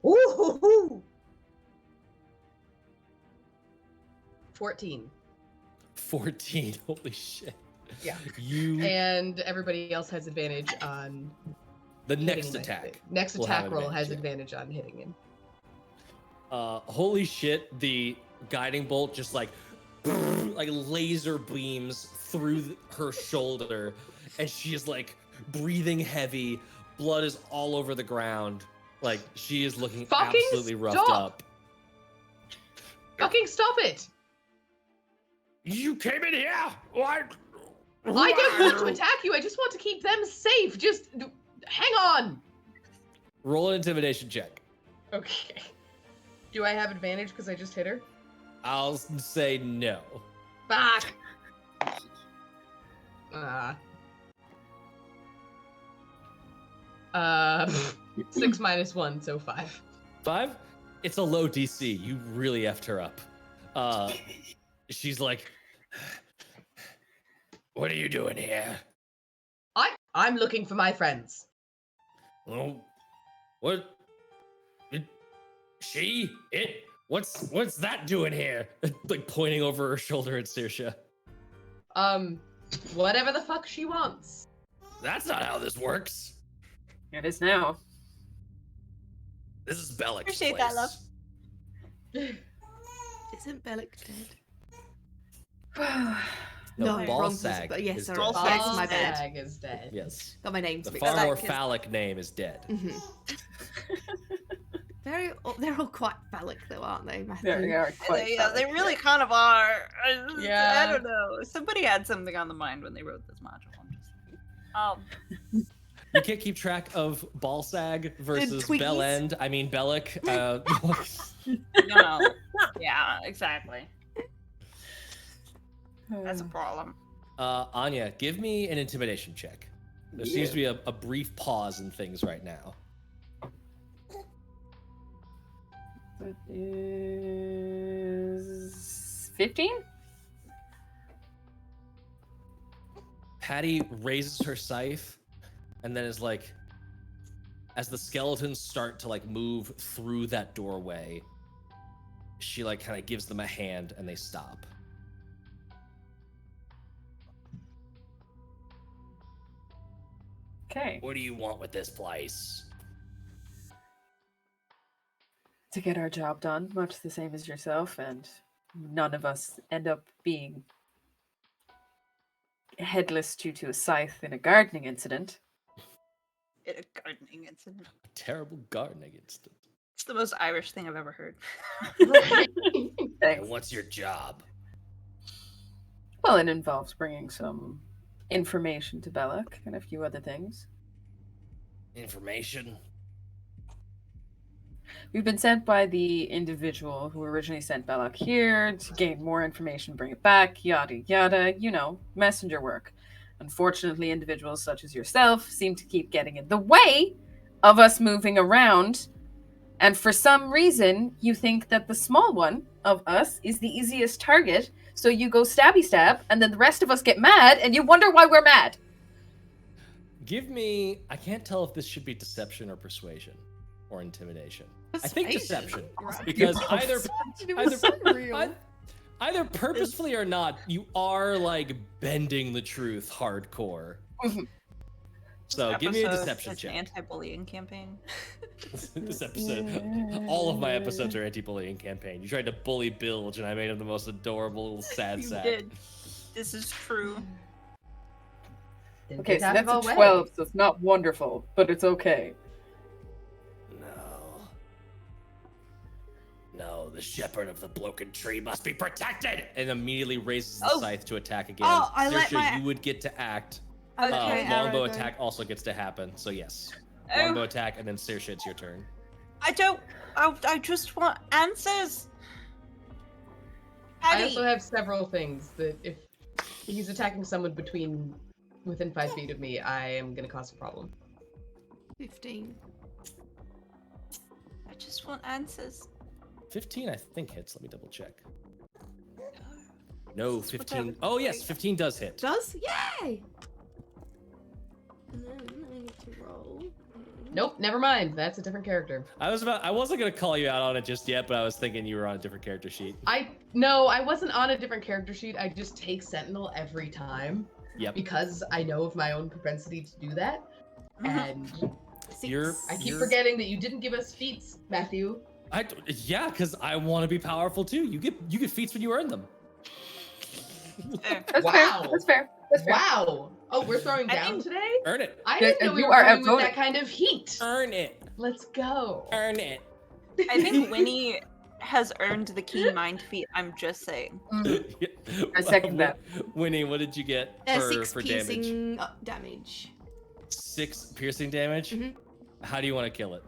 Ooh! 14. 14. Holy shit. Yeah. You. And everybody else has advantage on The hitting next my attack. thing. Next will have attack roll has advantage, advantage on hitting him. Holy shit. The guiding bolt just like laser beams through her shoulder. And she is like breathing heavy. Blood is all over the ground. Like she is looking Fucking absolutely roughed stop! up. Fucking stop it! You came in here? What? I don't want to attack you. I just want to keep them safe. Just hang on. Roll an intimidation check. Okay. Do I have advantage because I just hit her? I'll say no. Fuck. 6 minus 1, so 5. 5? It's a low DC. You really effed her up. She's like, what are you doing here? I'm looking for my friends. Oh, what? She? It? What's that doing here? Like pointing over her shoulder at Saoirse. Whatever the fuck she wants. That's not how this works. It is now. This is Bellic's Appreciate place. that, love. Isn't Bellic dead? No, No, ball wrong's- sag. but yes, is sorry. dead. Ball Yes, my bad. Bag is dead. Yes. Got my names The mixed far up. more 'Cause- phallic name is dead. Mhm. They're all quite phallic though, aren't they, Matthew? They are quite They phallic, really yeah. kind of are. Yeah. I don't know. Somebody had something on the mind when they wrote this module. I'm just. You can't keep track of ball sag versus Twinkies. bell end. I mean Bellic. No. Yeah, exactly. That's a problem. Anya, give me an intimidation check. There seems to be a brief pause in things right now. That is 15? Patty raises her scythe and then is like, as the skeletons start to like move through that doorway, she like kind of gives them a hand and they stop. Okay. What do you want with this place? To get our job done, much the same as yourself, and none of us end up being headless due to a scythe in a gardening incident. In a gardening incident. A terrible gardening incident. It's the most Irish thing I've ever heard. And what's your job? Well, it involves bringing some information to Belloc and a few other things. Information? We've been sent by the individual who originally sent Belloc here to gain more information, bring it back, yada yada, you know, messenger work. Unfortunately, individuals such as yourself seem to keep getting in the way of us moving around, and for some reason, you think that the small one of us is the easiest target, so you go stabby stab, and then the rest of us get mad, and you wonder why we're mad. Give me... I can't tell if this should be deception or persuasion or intimidation. I think deception. Because either purposefully or not, you are like bending the truth hardcore. So give me a deception It's check. an anti-bullying campaign. This episode, all of my episodes are anti-bullying campaign. You tried to bully Bilge, and I made him the most adorable sad You sack. did. This is true. Didn't Okay, get so out that's of our a way. 12, so it's not wonderful, but it's okay. No, the shepherd of the broken tree must be protected! And immediately raises the Oh. scythe to attack again. Oh, I let Saoirse, my- you would get to act. Okay. Longbow arrow go. attack also gets to happen, so yes. Oh. Longbow attack, and then Saoirse, it's your turn. I don't. I just want answers. I Abby. also have several things that if he's attacking someone within 5 feet of me, I am gonna cause a problem. 15. I just want answers. 15, I think, hits. Let me double check. No, This is what 15. I Oh, was yes, doing. 15 does hit. Does? Yay! And then I need to roll. Nope, never mind. That's a different character. I wasn't gonna call you out on it just yet, but I was thinking you were on a different character sheet. No, I wasn't on a different character sheet. I just take Sentinel every time Yep. because I know of my own propensity to do that. And 6. I keep forgetting that you didn't give us feats, Matthew. Yeah, because I want to be powerful too. You get feats when you earn them. Fair. That's Wow. fair. That's fair. That's fair. Wow. Oh, we're throwing I down think- today? Earn it. I Yeah, didn't know we you were are going with outvoted. that kind of heat. Earn it. Let's go. Earn it. I think Winnie has earned the keen mind feat. I'm just saying. I second that. Winnie, what did you get 6 for damage? piercing damage. 6 piercing damage? Mhm. How do you want to kill it?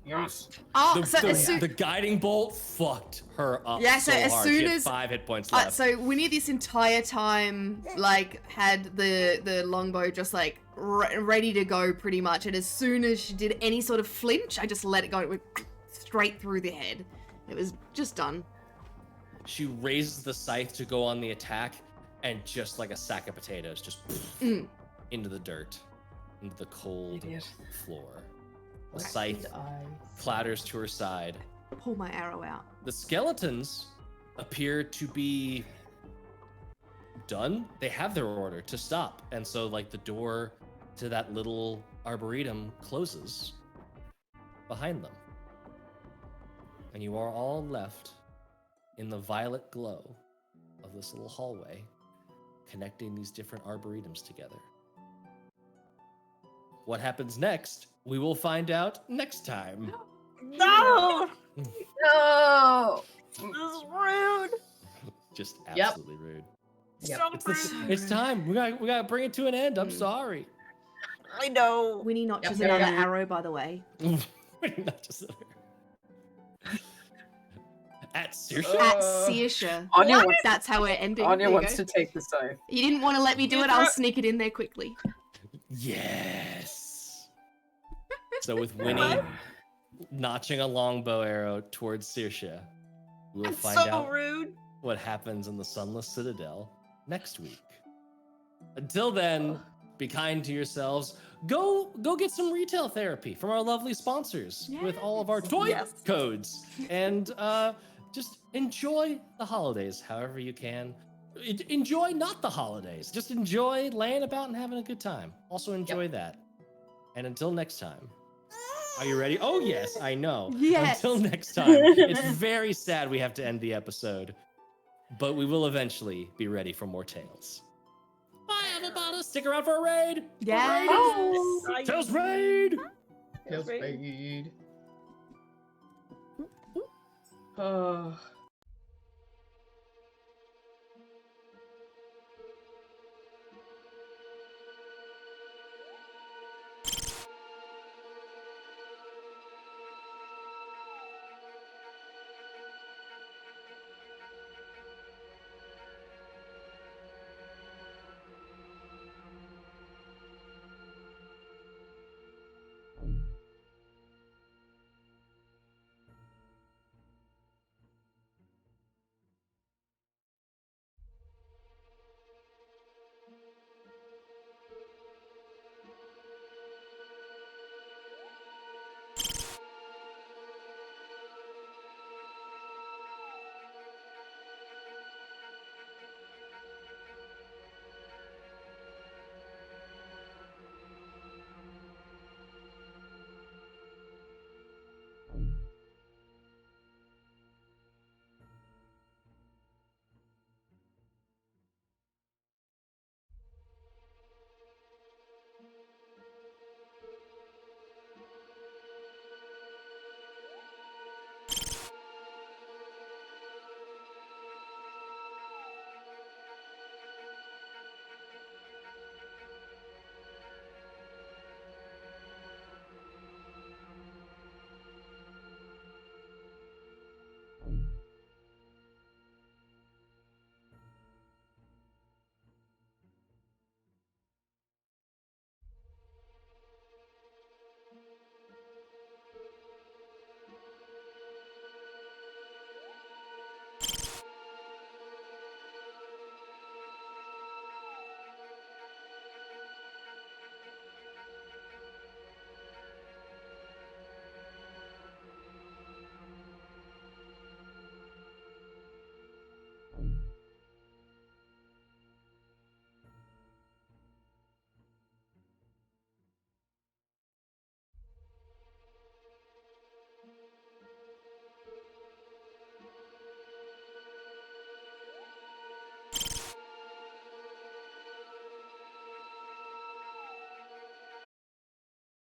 Yes. Oh, The, so the- as soon the guiding bolt fucked her up Yeah, so so as hard. soon She had as- 5 hit points left. so Winnie this entire time like had the longbow just like ready to go pretty much, and as soon as she did any sort of flinch, I just let it go. It went straight through the head. It was just done. She raises the scythe to go on the attack, and just like a sack of potatoes, just Mm. into the dirt, into the cold Idiot. floor. The scythe Eyes. clatters to her side. Pull my arrow out. The skeletons appear to be done. They have their order to stop, and so like the door to that little arboretum closes behind them, and you are all left in the violet glow of this little hallway connecting these different arboretums together. What happens next, we will find out next time. No! No. This is rude. Just Yep. absolutely rude. Yep. So rude. It's time. We gotta bring it to an end. I'm sorry. I know. Winnie notches Yep. another Yeah. arrow, by the way. Not just at Saoirse. At Saoirse. Anya wants, That's how we're ending. Anya There you wants go. to take the scythe. You didn't want to let me do You it. I'll throw- sneak it in there quickly. Yes. So with Winnie notching a longbow arrow towards Saoirse, we'll That's find so out rude. what happens in the Sunless Citadel next week. Until then, be kind to yourselves. Go get some retail therapy from our lovely sponsors with all of our toy Yes. codes, and just enjoy the holidays however you can. Enjoy not the holidays. Just enjoy laying about and having a good time. Also enjoy that. And until next time. Are you ready? Oh yes, I know. Yes. Until next time. It's very sad we have to end the episode, but we will eventually be ready for more tales. Bye everybody. Stick around for a raid. Yeah. Tales raid. Feels fade. Oh.